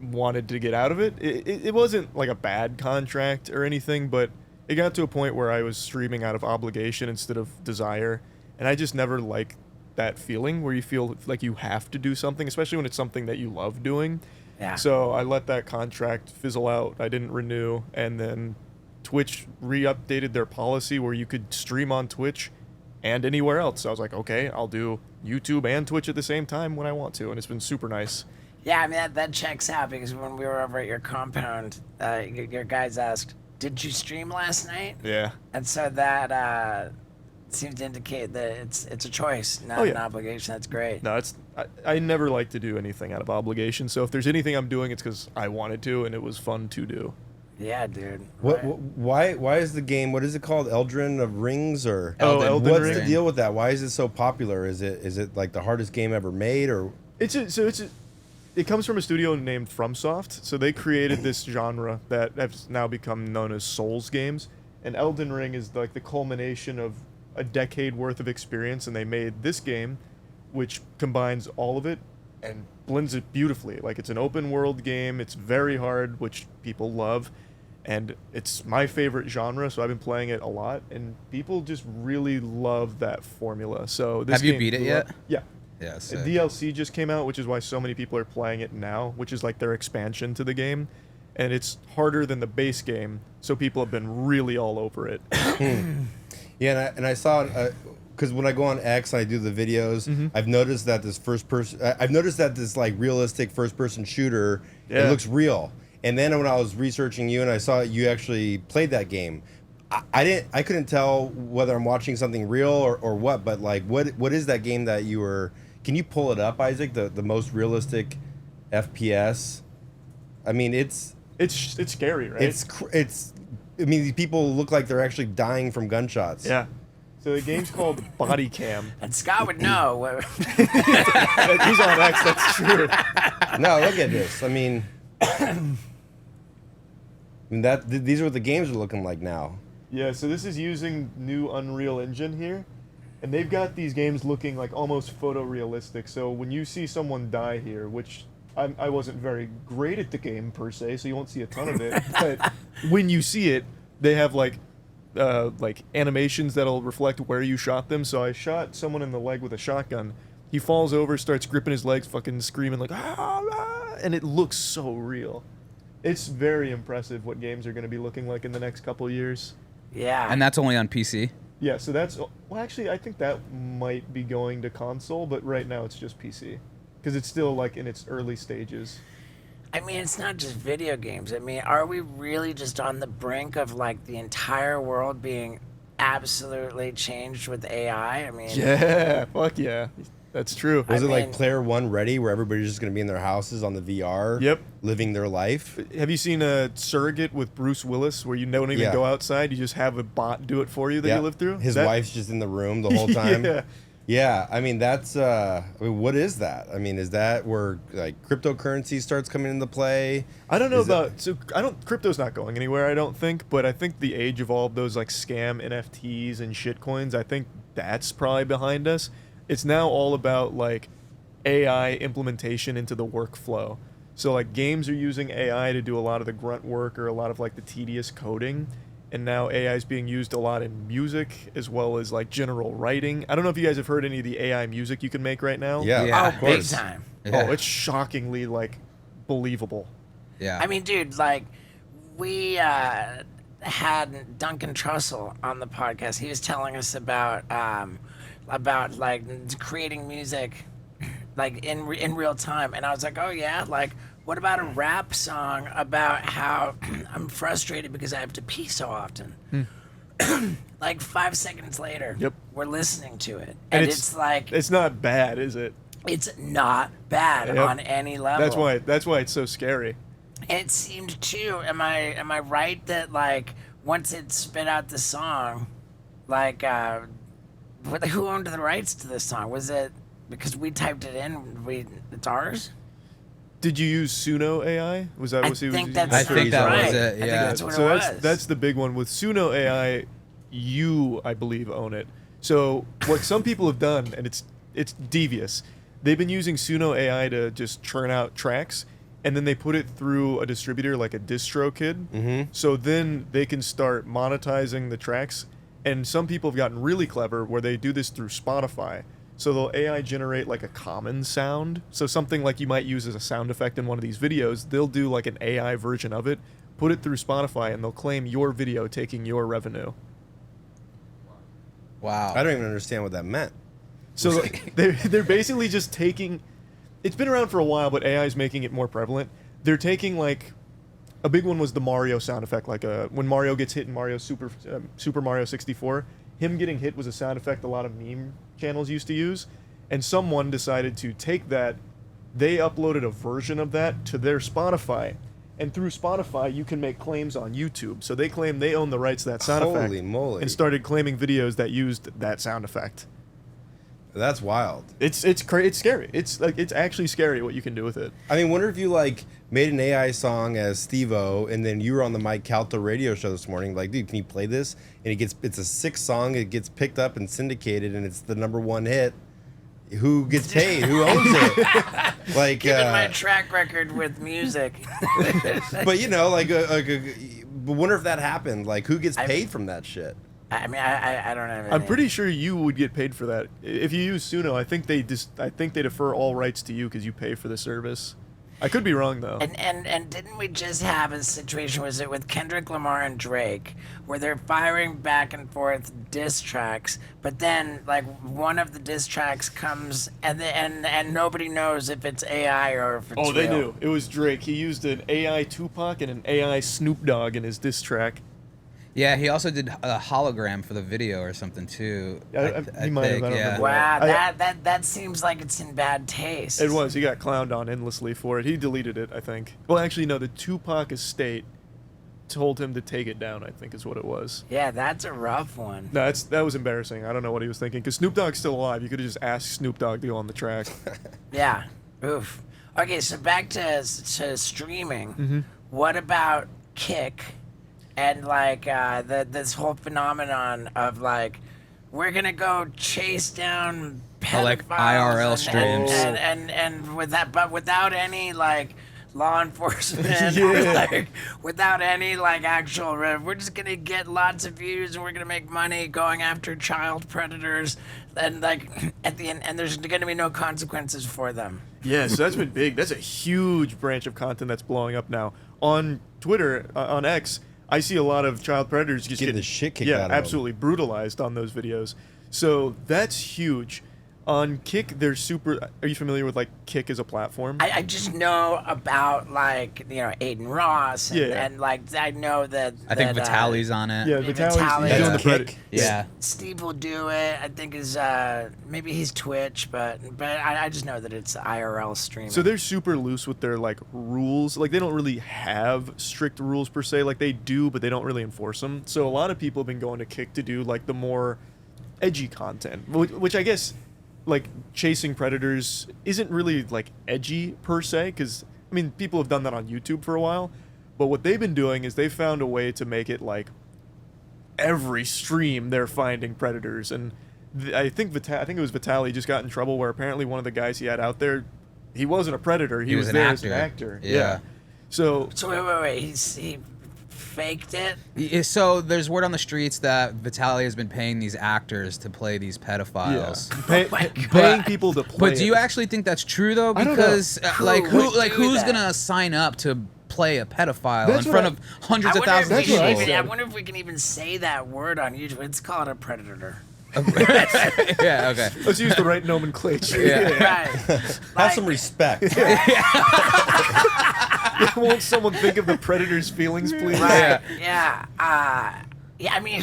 wanted to get out of it. It wasn't like a bad contract or anything, but it got to a point where I was streaming out of obligation instead of desire, and I just never liked that feeling where you feel like you have to do something, especially when it's something that you love doing. Yeah. So I let that contract fizzle out. I didn't renew, and then Twitch re-updated their policy where you could stream on Twitch and anywhere else. So I was like, okay, I'll do YouTube and Twitch at the same time when I want to, and it's been super nice. Yeah, I mean, that checks out because when we were over at your compound, your guys asked, did you stream last night? Yeah. And so that seems to indicate that it's a choice, not an obligation. That's great. No, I never like to do anything out of obligation. So if there's anything I'm doing, it's because I wanted to and it was fun to do. Yeah, dude. Why is the game, what is it called, Elden of Rings or Elden what's Ring? the deal with that? Why is it so popular? Is it like the hardest game ever made, or It comes from a studio named FromSoft. So they created this genre that has now become known as Souls games, and Elden Ring is like the culmination of a decade worth of experience, and they made this game which combines all of it and blends it beautifully. Like, it's an open world game, it's very hard, which people love, and it's my favorite genre, so I've been playing it a lot, and people just really love that formula. So this Have you game beat it blew yet? up. Yeah. Yeah. A DLC just came out, which is why so many people are playing it now, which is like their expansion to the game, and it's harder than the base game, so people have been really all over it. Yeah, and I saw because when I go on X and I do the videos, I've noticed that this like realistic first person shooter, it looks real. And then when I was researching you and I saw you actually played that game, I couldn't tell whether I'm watching something real or what. But like, what is that game that you were? Can you pull it up, Isaac? The most realistic FPS. I mean, it's scary, right? I mean, these people look like they're actually dying from gunshots. Yeah. So the game's called Body Cam. And Scott would know. He's on X, that's true. No, look at this. I mean, these are what the games are looking like now. Yeah, so this is using new Unreal Engine here. And they've got these games looking like almost photorealistic. So when you see someone die here, which I wasn't very great at the game per se, so you won't see a ton of it. But when you see it, they have like animations that'll reflect where you shot them. So I shot someone in the leg with a shotgun. He falls over, starts gripping his legs, fucking screaming like ah, and it looks so real. It's very impressive what games are going to be looking like in the next couple years. Yeah. And that's only on PC. Yeah, so well, actually, I think that might be going to console, but right now it's just PC. Because it's still, like, in its early stages. I mean, it's not just video games. I mean, are we really just on the brink of, like, the entire world being absolutely changed with AI? I mean... Yeah, fuck yeah. That's true. Was it like Player One Ready, where everybody's just going to be in their houses on the VR, Yep, living their life? Have you seen a Surrogate with Bruce Willis, where you don't even go outside, you just have a bot do it for you that you live through? His wife's just in the room the whole time. Yeah, I mean, that's, what is that? I mean, is that where, like, cryptocurrency starts coming into play? I don't know crypto's not going anywhere, I don't think, but I think the age of all of those, like, scam NFTs and shitcoins, I think that's probably behind us. It's now all about, like, AI implementation into the workflow. So, like, games are using AI to do a lot of the grunt work or a lot of, like, the tedious coding. and now AI is being used a lot in music as well as like general writing. I don't know if you guys have heard any of the AI music you can make right now. Yeah, Yeah. of Oh, big course. time. Yeah. Oh, it's shockingly like believable. Yeah. I mean, dude, like we had Duncan Trussell on the podcast. He was telling us about like creating music like in real time, and I was like, oh yeah, like what about a rap song about how I'm frustrated because I have to pee so often? Like 5 seconds later, Yep. we're listening to it, and it's like it's not bad, is it? it's not bad Yep. on any level. That's why it's so scary. It seemed too. Am I right that like once it spit out the song, like who owned the rights to this song? Was it because we typed it in? It's ours. Did you use Suno AI? Was that I what he was think using? that's I think that right. was it, I think yeah. that's what So it was. that's the big one with Suno AI. You, I believe, own it. So what some people have done, and it's devious. They've been using Suno AI to just churn out tracks, and then they put it through a distributor like a DistroKid. Mm-hmm. So then they can start monetizing the tracks. And some people have gotten really clever where they do this through Spotify. So they'll AI generate like a common sound. So something like you might use as a sound effect in one of these videos, they'll do like an AI version of it, put it through Spotify, and they'll claim your video taking your revenue. Wow. I don't even understand what that meant. So they're basically just taking. It's been around for a while, but AI is making it more prevalent. They're taking like, a big one was the Mario sound effect, like when Mario gets hit in Mario Super Mario 64. Him getting hit was a sound effect a lot of meme channels used to use, and someone decided to take that. They uploaded a version of that to their Spotify, and through Spotify you can make claims on YouTube. So they claim they own the rights to that sound effect. Holy moly. And started claiming videos that used that sound effect. That's wild. It's scary. It's like it's actually scary what you can do with it. I mean, wonder if you like made an AI song as SteveO, and then you were on the Mike Calta radio show this morning. Like, dude, can you play this? And it's a sick song. It gets picked up and syndicated, and it's the #1 hit. Who gets paid? Who owns it? Like, Given my track record with music. but you know, but wonder if that happened. Like, who gets paid from that shit? I mean, I don't have any. I'm pretty sure you would get paid for that if you use Suno. I think they defer all rights to you because you pay for the service. I could be wrong though. And didn't we just have a situation? Was it with Kendrick Lamar and Drake, where they're firing back and forth diss tracks, but then like one of the diss tracks comes and nobody knows if it's AI or if it's Oh, they real. knew it was Drake. He used an AI Tupac and an AI Snoop Dogg in his diss track. Yeah, he also did a hologram for the video or something too. Yeah, he might have, I don't remember. Wow, I- that seems like it's in bad taste. It was. He got clowned on endlessly for it. He deleted it, I think. Well, actually, no. The Tupac estate told him to take it down, I think is what it was. Yeah, that's a rough one. No, that was embarrassing. I don't know what he was thinking. Because Snoop Dogg's still alive. You could have just asked Snoop Dogg to go on the track. Yeah. Oof. Okay, so back to streaming. Mm-hmm. What about Kick and like this whole phenomenon of like we're gonna go chase down pedophiles like IRL streams. and with that, but without any like law enforcement, Yeah. like without any like actual. We're just gonna get lots of views and we're gonna make money going after child predators, and like at the end, and there's gonna be no consequences for them. Yeah, so that's been big. That's a huge branch of content that's blowing up now. On Twitter, on X, I see a lot of child predators just Getting the shit kicked out of them. absolutely brutalized on those videos. So that's huge. On Kick, they're super. Are you familiar with like Kick as a platform? I just know about like Aiden Ross and, Yeah. and like I know that I think that, Vitaly's on it. Yeah, Vitaly's Vitaly's doing the Kick. Predator. Yeah. Steve will do it. I think is maybe he's Twitch, but I just know that it's IRL streaming. So they're super loose with their like rules. Like they don't really have strict rules per se. Like they do, but they don't really enforce them. So a lot of people have been going to Kick to do like the more edgy content, which I guess like chasing predators isn't really like edgy per se, because I mean people have done that on YouTube for a while, but what they've been doing is they found a way to make it like every stream they're finding predators. And I think it was Vitaly just got in trouble where apparently one of the guys he had out there, he wasn't a predator, he was an there actor. as an actor. Yeah. So wait. He faked it. So there's word on the streets that Vitaly has been paying these actors to play these pedophiles. Paying people to play. But do you actually think that's true though? I don't Because know. who's gonna sign up to play a pedophile That's in front what of hundreds of thousands of That's what I people? said. I wonder if we can even say that word on YouTube. It's called a predator. Yeah, okay. Let's use the right nomenclature. Yeah. Right. Have some respect. Won't someone think of the predator's feelings, please? Right. Yeah. Yeah. I mean,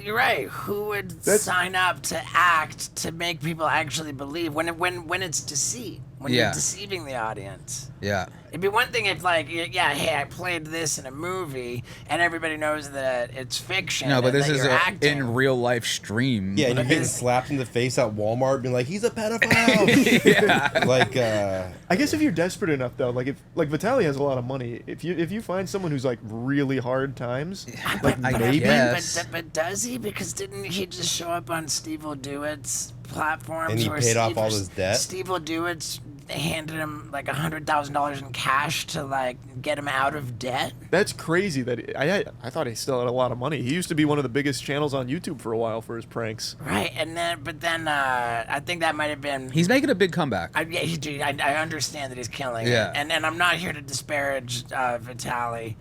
you're right. Who would sign up to act to make people actually believe when it's deceit? When you're deceiving the audience. Yeah. It'd be one thing if, like, hey, I played this in a movie, and everybody knows that it's fiction. No, but and this that is you're a acting. in real life stream. Yeah, and you're getting slapped in the face at Walmart, being like, "He's a pedophile." Yeah. Like, I guess if you're desperate enough, though, like Vitaly has a lot of money. If you find someone who's like really hard times, like maybe. guess. But does he? Because didn't he just show up on SteveO Doit's platforms? And he where paid off all his debt? SteveO Doit's handed him like $100,000 in cash to like get him out of debt. That's crazy. I thought he still had a lot of money. He used to be one of the biggest channels on YouTube for a while for his pranks. Right, and then I think that might have been. He's making a big comeback. I understand that he's killing it, Yeah. and I'm not here to disparage Vitaly.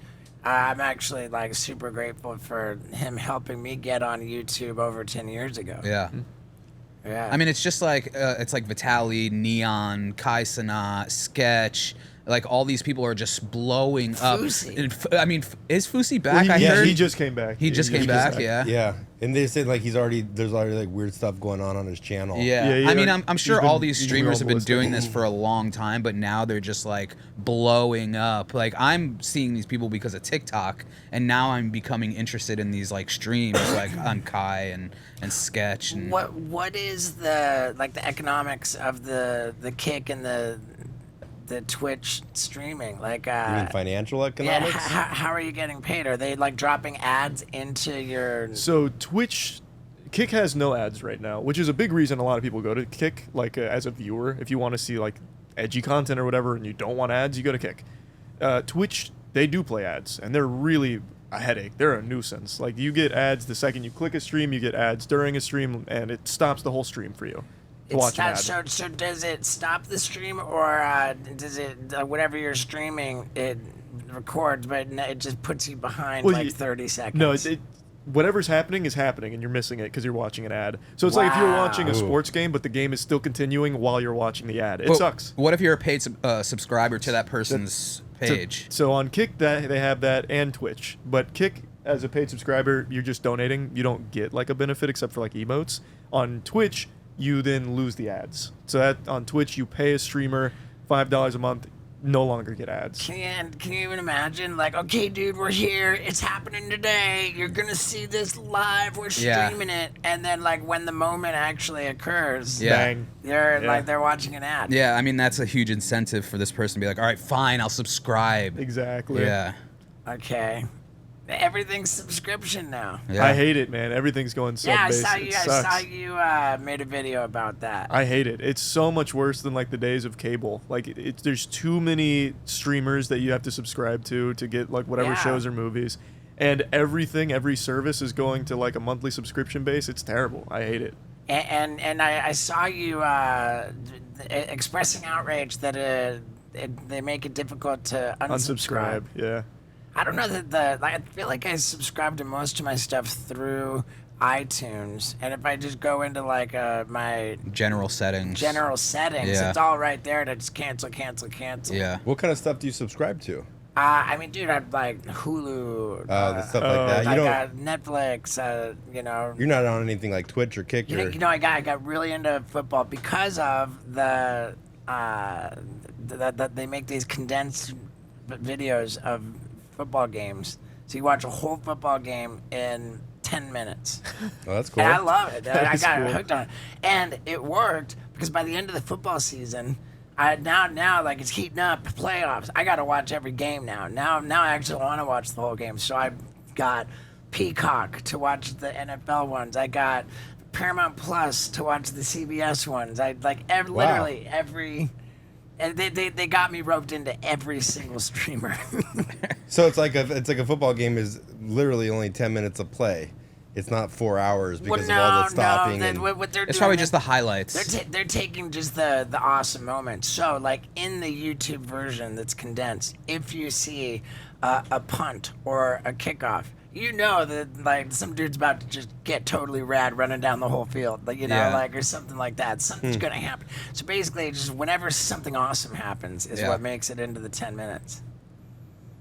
I'm actually like super grateful for him helping me get on YouTube over 10 years ago. Yeah. Yeah. I mean, it's just like Vitaly, Neon, Kai Cenat, Sketch. Like all these people are just blowing up. Fousey. I mean, is Fousey back? Well, I heard he just came back. He just came back. Yeah. yeah, and they said like there's already like weird stuff going on his channel. Yeah. Yeah, I mean, yeah, I'm sure he's all been- these he's been streamers have been ballistic. doing this for a long time, but now they're just like blowing up. Like I'm seeing these people because of TikTok, and now I'm becoming interested in these like streams, like on Kai and Sketch. And What is the economics of the Kick and the Twitch streaming? Like, You mean financial yeah, economics? how are you getting paid? Are they like dropping ads into your? So Kick has no ads right now, which is a big reason a lot of people go to Kick. Like as a viewer, if you want to see like edgy content or whatever, and you don't want ads, you go to Kick. Twitch, they do play ads, and they're really a headache. They're a nuisance. Like you get ads the second you click a stream, you get ads during a stream, and it stops the whole stream for you. Watch an ad. So does it stop the stream, or does it whatever you're streaming it records, but it just puts you behind 30 seconds? No, whatever's happening is happening, and you're missing it because you're watching an ad. So it's like if you're watching a Wow. sports game, but the game is still continuing while you're watching the ad. It sucks. What if you're a paid subscriber to that person's page? So on Kick, they have that, and Twitch. But Kick, as a paid subscriber, you're just donating. You don't get like a benefit except for like emotes. On Twitch, you then lose the ads. So that on Twitch, you pay a streamer $5 a month, no longer get ads. Can you even imagine? Like, okay, dude, we're here. It's happening today. You're gonna see this live. We're streaming it, and then like when the moment actually occurs, Yeah. Bang. they're watching an ad. Yeah, I mean that's a huge incentive for this person to be like, all right, fine, I'll subscribe. Exactly. Yeah. Okay. Everything's subscription now. Yeah. I hate it, man. Everything's going sub-based. I saw It sucks. you made a video about that. I hate it. It's so much worse than like the days of cable. Like there's too many streamers that you have to subscribe to get like whatever Yeah. shows or movies, and every service is going to like a monthly subscription base. It's terrible. I hate it. And I saw you expressing outrage that they make it difficult to unsubscribe. Yeah. I don't know that I feel like I subscribe to most of my stuff through iTunes, and if I just go into like my General settings. general settings, Yeah. it's all right there to just cancel. Yeah. What kind of stuff do you subscribe to? I mean, dude, I'd like Hulu. The stuff like that. You I don't. got Netflix. You know. You're not on anything like Twitch or Kick or. I got really into football because of that they make these condensed videos of football games. So you watch a whole football game in 10 minutes. Oh, that's cool. And I love it. I is got cool. hooked on it. And it worked because by the end of the football season, now like it's heating up, playoffs. I got to watch every game now. Now I actually want to watch the whole game. So I got Peacock to watch the NFL ones. I got Paramount Plus to watch the CBS ones. I like literally every And they got me roped into every single streamer. So it's like a football game is literally only 10 minutes of play. It's not 4 hours because of all the stopping. What they're It's doing probably just the highlights. They're taking just the awesome moments. So, like, in the YouTube version that's condensed, if you see a punt or a kickoff, you know that, like, some dude's about to just get totally rad running down the whole field, like, you know, Yeah. like, or something like that. Something's gonna happen. So basically, just whenever something awesome happens is what makes it into the 10 minutes.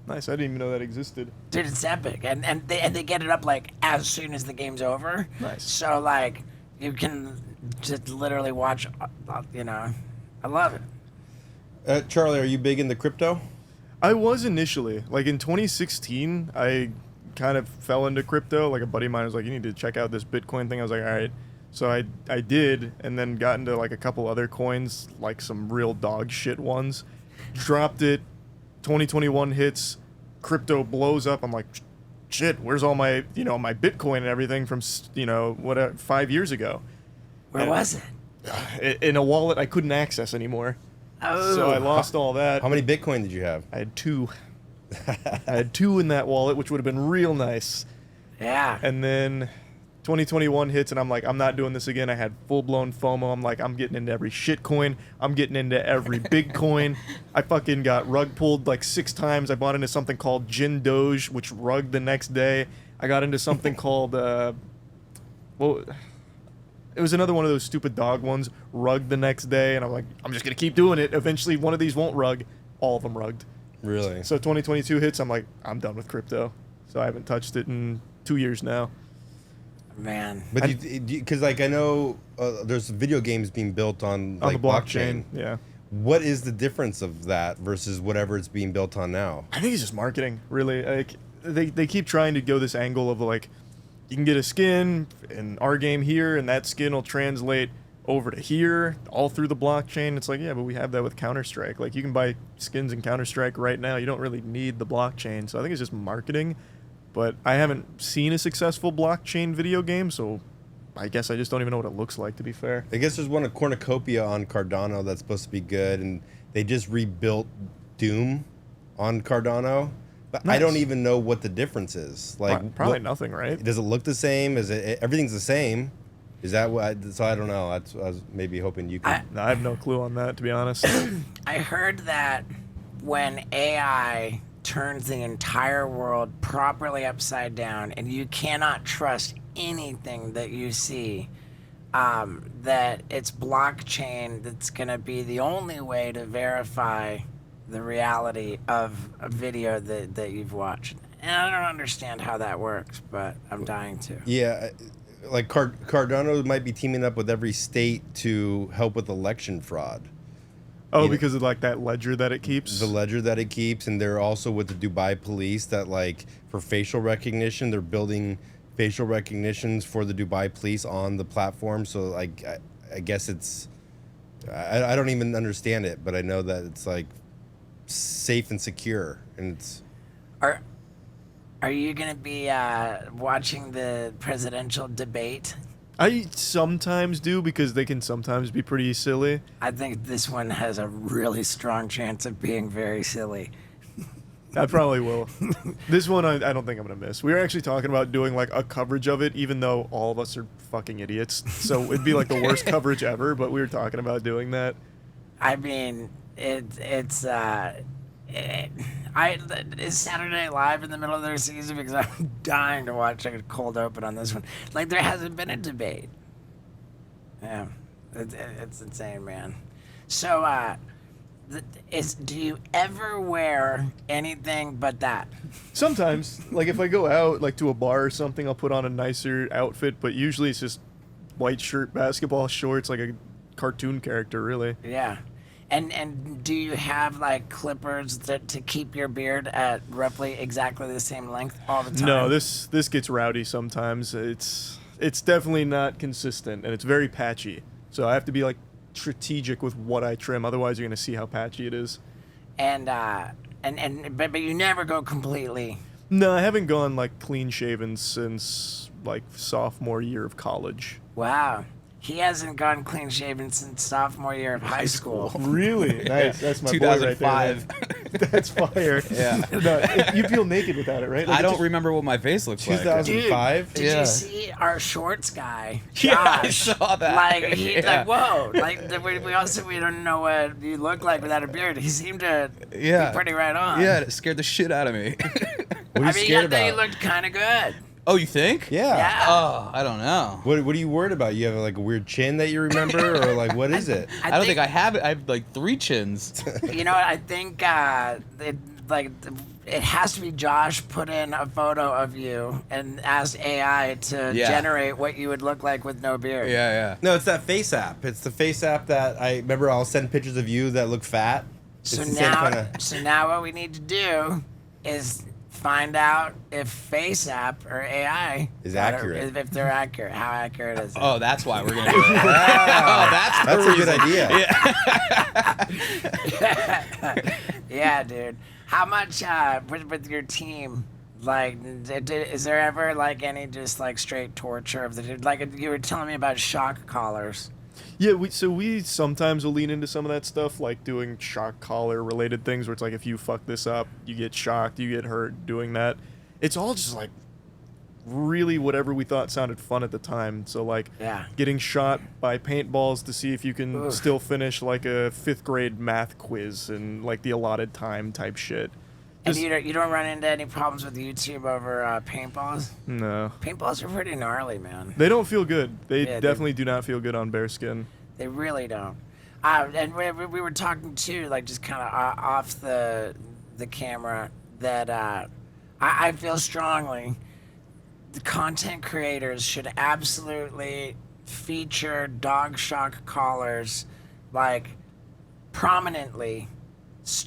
Nice. I didn't even know that existed. Dude, it's epic, and they get it up like as soon as the game's over. Nice. So like you can just literally watch. You know, I love it. Charlie, are you big into crypto? I was initially. Like in 2016, I kind of fell into crypto. Like a buddy of mine was like, "You need to check out this Bitcoin thing." I was like, "All right." So I did, and then got into like a couple other coins, like some real dog shit ones. Dropped it. 2021 hits, crypto blows up. I'm like, shit, where's all my, my Bitcoin and everything from, 5 years ago? Where was it? In a wallet I couldn't access anymore. Oh. So I lost all that. How many Bitcoin did you have? I had 2. I had 2 in that wallet, which would have been real nice. Yeah. And then 2021 hits, and I'm like, I'm not doing this again. I had full-blown FOMO. I'm like, I'm getting into every shit coin. I'm getting into every big coin. I fucking got rug pulled like 6 times. I bought into something called Jin Doge, which rugged the next day. I got into something called, it was another one of those stupid dog ones, rugged the next day. And I'm like, I'm just going to keep doing it. Eventually, one of these won't rug. All of them rugged. Really? So 2022 hits, I'm like, I'm done with crypto. So I haven't touched it in 2 years now. Man. But because like I know there's video games being built on like the blockchain. Yeah. What is the difference of that versus whatever it's being built on now? I think it's just marketing, really. Like they keep trying to go this angle of like, you can get a skin in our game here, and that skin will translate over to here, all through the blockchain. It's like, yeah, but we have that with Counter-Strike. Like, you can buy skins in Counter-Strike right now. You don't really need the blockchain. So I think it's just marketing. But I haven't seen a successful blockchain video game, so I guess I just don't even know what it looks like, to be fair. I guess there's one of Cornucopia on Cardano that's supposed to be good, and they just rebuilt Doom on Cardano. But Nice. I don't even know what the difference is. Like, probably nothing, right? Does it look the same? Is it everything's the same? Is that what? So I don't know. I was maybe hoping you could. No, I have no clue on that, to be honest. I heard that when AI turns the entire world properly upside down and you cannot trust anything that you see, that it's blockchain that's going to be the only way to verify the reality of a video that you've watched. And I don't understand how that works, but I'm dying to. Yeah, like Cardano might be teaming up with every state to help with election fraud. Oh, because of like that ledger that it keeps? The ledger that it keeps, and they're also with the Dubai police that like for facial recognition, they're building facial recognitions for the Dubai police on the platform. So like, I guess it's, I don't even understand it, but I know that it's like safe and secure, and it's. Are you gonna be watching the presidential debate? I sometimes do, because they can sometimes be pretty silly. I think this one has a really strong chance of being very silly. I probably will. This one, I don't think I'm going to miss. We were actually talking about doing like a coverage of it, even though all of us are fucking idiots. So it'd be like the worst coverage ever, but we were talking about doing that. I mean, is Saturday Night Live in the middle of their season? Because I'm dying to watch a cold open on this one. Like, there hasn't been a debate. Yeah, it's insane, man. So, do you ever wear anything but that? Sometimes, like if I go out like to a bar or something, I'll put on a nicer outfit, but usually it's just white shirt, basketball shorts, like a cartoon character, really. Yeah. And do you have like clippers to keep your beard at roughly exactly the same length all the time? No, this gets rowdy sometimes. It's definitely not consistent, and it's very patchy. So I have to be like strategic with what I trim, otherwise you're gonna see how patchy it is. But you never go completely. No, I haven't gone like clean shaven since like sophomore year of college. Wow. he hasn't gone clean shaven since sophomore year of high school. Really? Nice. That's my boy right there. 2005. That's fire. Yeah. No, you feel naked without it, right? Like I it don't just- remember what my face looks like. 2005. Did Yeah. you see our shorts guy? Yeah, I Josh? saw that. Like he, Yeah. like whoa, like we also we don't know what you look like without a beard. He seemed to Yeah. be pretty right on. Yeah, it scared the shit out of me. What are you I mean, scared I thought you about? looked kind of good. Oh, you think? Yeah. Yeah. Oh, I don't know. What are you worried about? You have like a weird chin that you remember, or like what is it? I don't think I have it. I have like 3 chins. You know what? I think it has to be Josh put in a photo of you and asked AI to Yeah. generate what you would look like with no beard. Yeah. No, it's that face app. It's the face app that I remember. I'll send pictures of you that look fat. So It's the same now, kinda- so now what we need to do is find out if FaceApp or AI Is accurate. If they're accurate, how accurate is it? Oh, that's why we're gonna do it. Oh, that's the That's a good reason. idea. Yeah, dude. How much with your team? Like, is there ever like any just like straight torture of the dude? Like you were telling me about shock collars. Yeah, we sometimes will lean into some of that stuff, like doing shock collar related things where it's like if you fuck this up, you get shocked, you get hurt doing that. It's all just like really whatever we thought sounded fun at the time. So like Yeah. getting shot by paintballs to see if you can Oof. still finish like a 5th grade math quiz in like the allotted time type shit. And Just- you don't run into any problems with YouTube over paintballs? No. Paintballs are pretty gnarly, man. They don't feel good. They Yeah, definitely do not feel good on bare skin. They really don't. And we were talking too, like just kind of off the camera, that I feel strongly the content creators should absolutely feature dog shock collars like prominently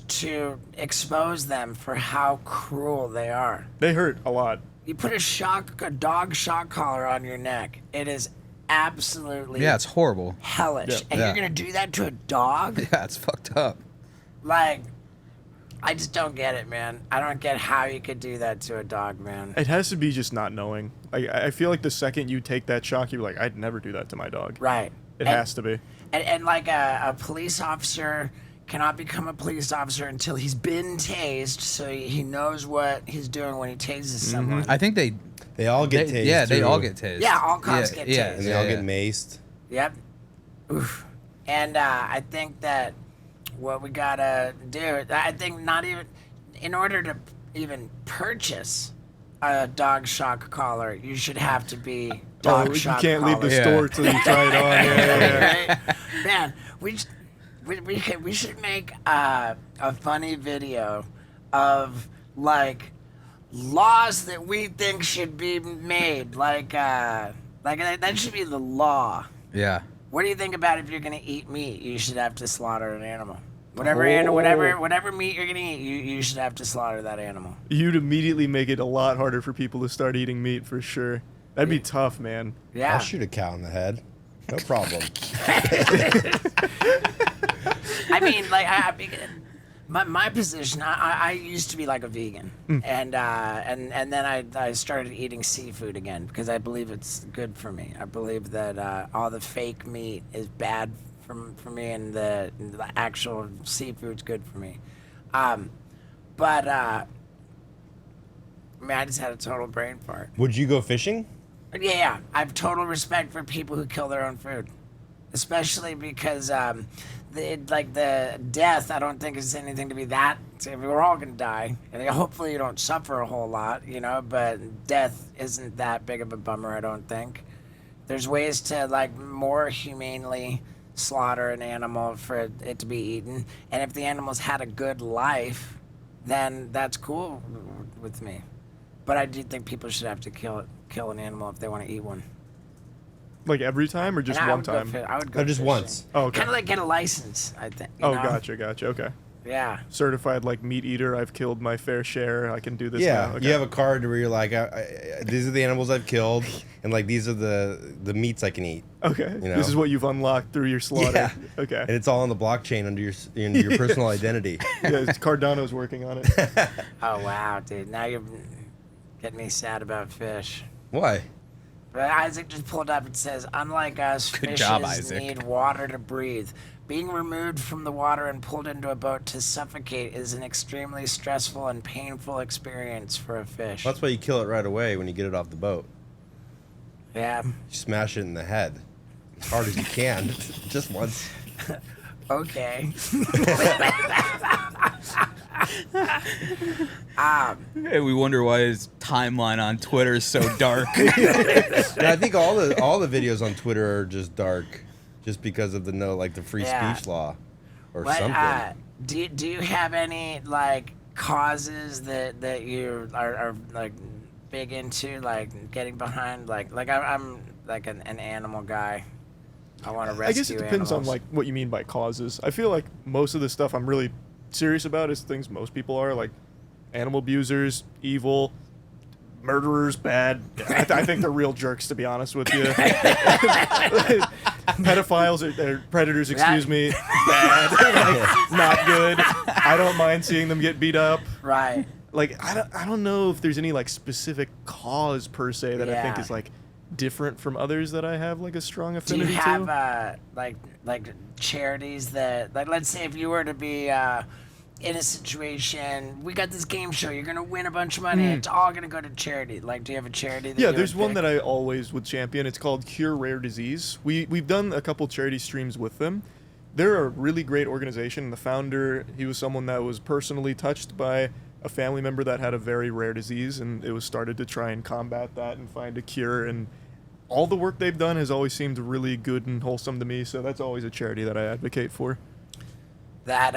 to expose them for how cruel they are. They hurt a lot. You put a dog shock collar on your neck, it is absolutely Yeah, it's horrible. hellish. And Yeah. you're gonna do that to a dog? Yeah, it's fucked up. Like, I just don't get it, man. I don't get how you could do that to a dog, man. It has to be just not knowing. I feel like the second you take that shock, you're like, I'd never do that to my dog. Right. It has to be. And like a police officer cannot become a police officer until he's been tased, so he knows what he's doing when he tases someone. I think they They all get tased. Yeah, they too. all get tased. Yeah, all cops get yeah, tased. And they all get maced. Yep. Oof. And I think that what we gotta do, I think not even, in order to even purchase a dog shock collar, you should have to be dog You shock can't leave the collar. Yeah. store till you try it on. Yeah. Right? Man, we should make a funny video of like laws that we think should be made. Like that should be the law. Yeah. What do you think about if you're gonna eat meat? You should have to slaughter an animal. Whatever Oh. whatever meat you're gonna eat, you should have to slaughter that animal. You'd immediately make it a lot harder for people to start eating meat for sure. That'd be tough, man. Yeah. I'll shoot a cow in the head. No problem. I mean, like, my position. I used to be like a vegan, and then I started eating seafood again because I believe it's good for me. I believe that all the fake meat is bad for me, and the actual seafood's good for me. But I mean, I just had a total brain fart. Would you go fishing? Yeah, I have total respect for people who kill their own food, especially because the death. I don't think is anything to be that. We're all gonna die, and hopefully you don't suffer a whole lot, you know. But death isn't that big of a bummer. I don't think. There's ways to like more humanely slaughter an animal for it to be eaten, and if the animal's had a good life, then that's cool with me. But I do think people should have to kill an animal if they want to eat one. Like every time or just And I one would go time? I would go No, just fishing. once. Oh, okay. Kind of like get a license, I think. You Oh, know? gotcha. Okay. Yeah. Certified like meat eater. I've killed my fair share. I can do this Yeah, now. Okay. you have a card where you're like, these are the animals I've killed, and like these are the meats I can eat, Okay. you know? This is what you've unlocked through your slaughter. Yeah. Okay. and it's all on the blockchain under your personal identity. Yeah, Cardano's working on it. Oh wow, dude. Now you're getting me sad about fish. Why? But Isaac just pulled up and says, unlike us, Good fishes job, Isaac. need water to breathe. Being removed from the water and pulled into a boat to suffocate is an extremely stressful and painful experience for a fish. That's why you kill it right away when you get it off the boat. Yeah. You smash it in the head as hard as you can, just once. Okay. Hey, we wonder why his timeline on Twitter is so dark. Yeah, I think all the videos on Twitter are just dark, just because of the free speech law, or something. Do you have any like causes that you are like big into, like getting behind, like I'm like an animal guy. I want to rescue. I guess it depends on like what you mean by causes. I feel like most of the stuff I'm really serious about is things most people are, like animal abusers, evil, murderers, bad. I think they're real jerks, to be honest with you. Pedophiles or predators, excuse me, bad, like, not good. I don't mind seeing them get beat up. Right. Like I don't know if there's any like specific cause per se that I think is like different from others that I have like a strong affinity to. Do you have like charities that, like, let's say if you were to be in a situation, we got this game show, you're gonna win a bunch of money, it's all gonna go to charity. Like, do you have a charity that you there's would one pick? that I always would champion. It's called Cure Rare Disease. We've done a couple charity streams with them. They're a really great organization. The founder, he was someone that was personally touched by a family member that had a very rare disease, and it was started to try and combat that and find a cure. And all the work they've done has always seemed really good and wholesome to me, so that's always a charity that I advocate for. That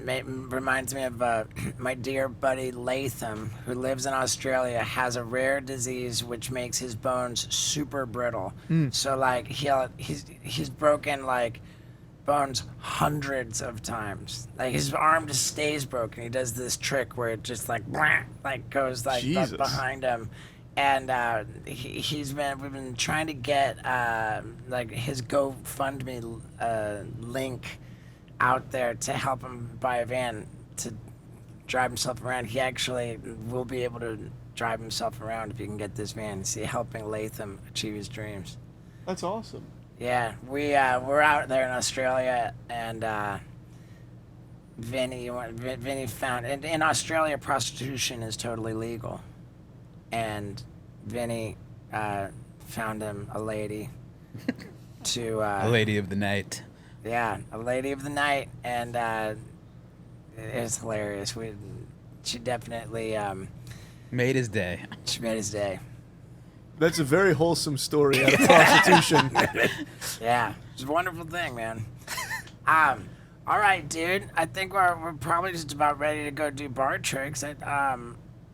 reminds me of my dear buddy Latham, who lives in Australia, has a rare disease which makes his bones super brittle. So like he's broken like bones hundreds of times. Like his arm just stays broken. He does this trick where it just like goes like Jesus. behind him. And we've been trying to get like his GoFundMe link out there to help him buy a van to drive himself around. He actually will be able to drive himself around if he can get this van. See, helping Latham achieve his dreams. That's awesome. Yeah, we're out there in Australia, and Vinny found in Australia prostitution is totally legal, and Vinny found him a lady to A lady of the night. yeah, a lady of the night, and it was hilarious. She definitely Made his day. she made his day. That's a very wholesome story out of prostitution. Yeah, it's a wonderful thing, man. All right, dude. I think we're probably just about ready to go do bar tricks.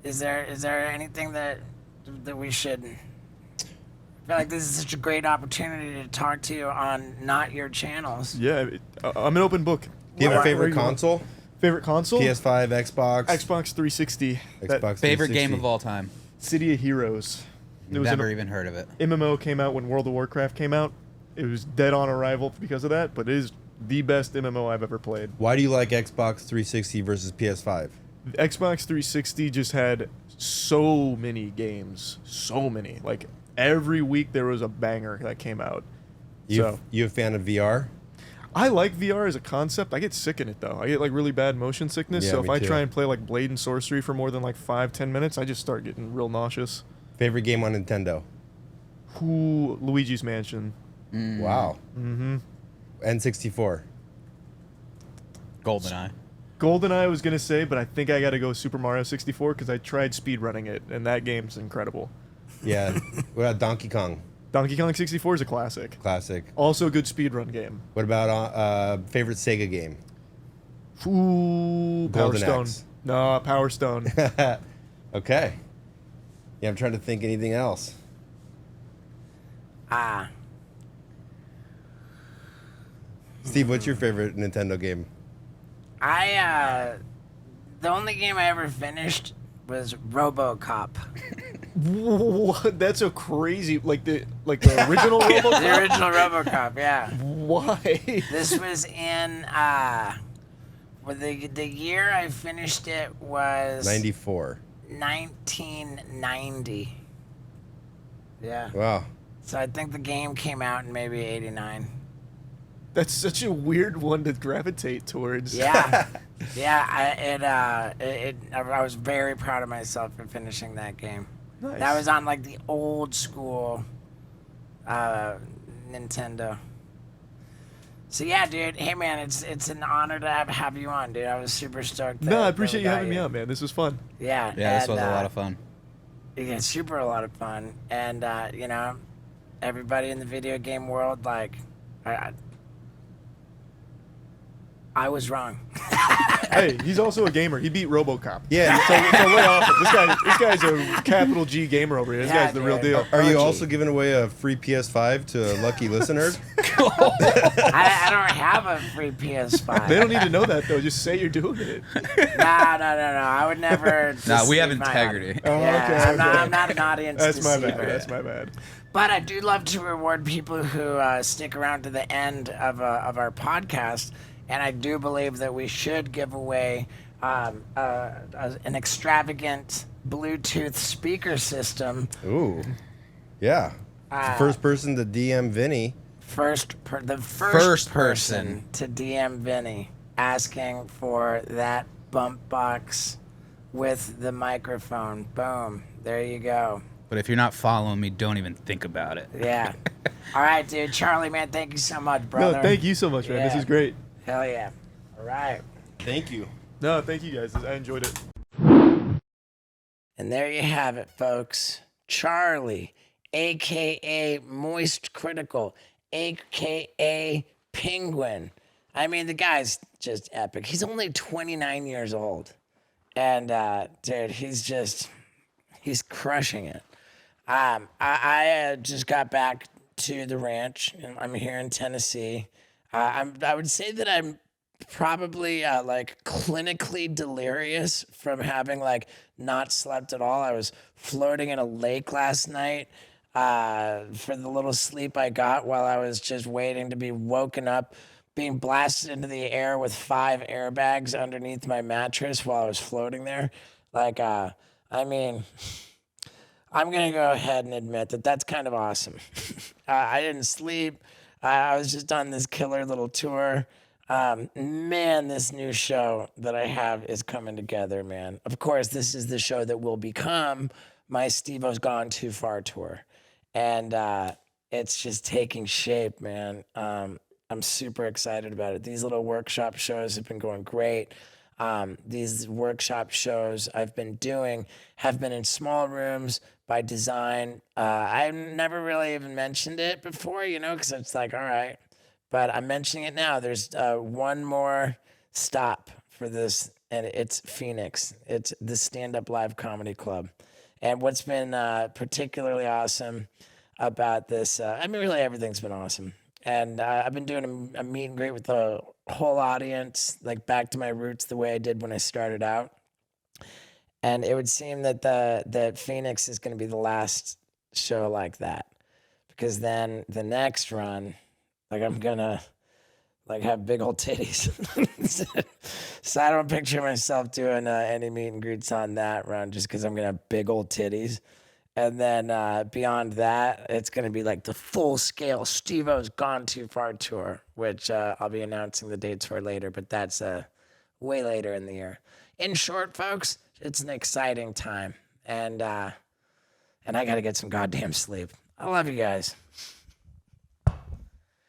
Is there anything that we should? I feel like this is such a great opportunity to talk to you on not your channels. Yeah, I'm an open book. Do you have a favorite console? Favorite console? PS5, Xbox? Xbox 360. Xbox Favorite 360. game of all time. City of Heroes. It was Never even heard of it. MMO came out when World of Warcraft came out. It was dead on arrival because of that, but it is the best MMO I've ever played. Why do you like Xbox 360 versus PS5? Xbox 360 just had so many games. So many. Like, every week there was a banger that came out. You a fan of VR? I like VR as a concept. I get sick in it, though. I get, like, really bad motion sickness. Yeah, So if me I too. try and play, like, Blade and Sorcery for more than, like, 5-10 minutes, I just start getting real nauseous. Favorite game on Nintendo? Luigi's Mansion. Wow. Mm-hmm. N64. GoldenEye. GoldenEye I was going to say, but I think I got to go Super Mario 64 because I tried speedrunning it, and that game's incredible. Yeah. What about Donkey Kong? Donkey Kong 64 is a classic. Classic. Also a good speedrun game. What about favorite Sega game? Ooh, Power Golden Stone. Axe. No, Power Stone. Okay. Yeah, I'm trying to think anything else. Steve, what's your favorite Nintendo game? The only game I ever finished was RoboCop. What? That's a crazy, like the original RoboCop? The original RoboCop, yeah. Why? This was in well, the year I finished it was 94. 1990. Yeah. Wow. So I think the game came out in maybe '89. That's such a weird one to gravitate towards. Yeah, yeah. I was very proud of myself for finishing that game. Nice. That was on like the old school Nintendo. So yeah, dude. Hey man, it's an honor to have you on, dude. I was super stoked. No, I appreciate you having me out, man. This was fun. Yeah. Yeah, this was a lot of fun. Yeah, super a lot of fun, and you know, everybody in the video game world, like, I was wrong. Hey, he's also a gamer. He beat RoboCop. Yeah. So lay off it. This guy's a capital G gamer over here. This Yeah, guy's the real dude. deal. Are you OG. also giving away a free PS5 to lucky listeners? I don't have a free PS5. They don't need to know that though. Just say you're doing it. No. I would never. Nah, we have deceive my integrity. audience. Oh, Yeah, okay, I'm not an audience That's my deceiver. bad. That's my bad. But I do love to reward people who stick around to the end of our podcast, and I do believe that we should give away an extravagant Bluetooth speaker system. Ooh. Yeah. The first person to DM Vinny. The First first person. person to DM Vinny asking for that bump box with the microphone. Boom. There you go. But if you're not following me, don't even think about it. Yeah. All right, dude. Charlie, man, thank you so much, brother. No, thank you so much, man. This Yeah. is great. Hell yeah. All right. Thank you. No, thank you guys. I enjoyed it. And there you have it, folks. Charlie, a.k.a. Moist Critical, a.k.a. Penguin. I mean, the guy's just epic. He's only 29 years old. And, dude, he's crushing it. I just got back to the ranch, and I'm here in Tennessee. I would say that I'm probably like clinically delirious from having like not slept at all. I was floating in a lake last night for the little sleep I got while I was just waiting to be woken up, being blasted into the air with 5 airbags underneath my mattress while I was floating there. Like, I mean, I'm going to go ahead and admit that that's kind of awesome. I didn't sleep. I was just on this killer little tour. Man, this new show that I have is coming together, man. Of course, this is the show that will become my SteveO's Gone Too Far tour. And it's just taking shape, man. I'm super excited about it. These little workshop shows have been going great. These workshop shows I've been doing have been in small rooms by design. I've never really even mentioned it before, you know, because it's like, all right. But I'm mentioning it now. There's one more stop for this, and it's Phoenix. It's the Stand Up Live Comedy Club. And what's been particularly awesome about this, I mean, really everything's been awesome. And I've been doing a meet and greet with the whole audience, like back to my roots the way I did when I started out. And it would seem that that Phoenix is going to be the last show like that. Because then the next run, like I'm gonna like have big old titties. So I don't picture myself doing any meet and greets on that run just because I'm gonna have big old titties. And then beyond that, it's gonna be like the full scale SteveO's Gone Too Far tour, which I'll be announcing the dates for later, but that's way later in the year. In short, folks, it's an exciting time, and I gotta get some goddamn sleep. I love you guys.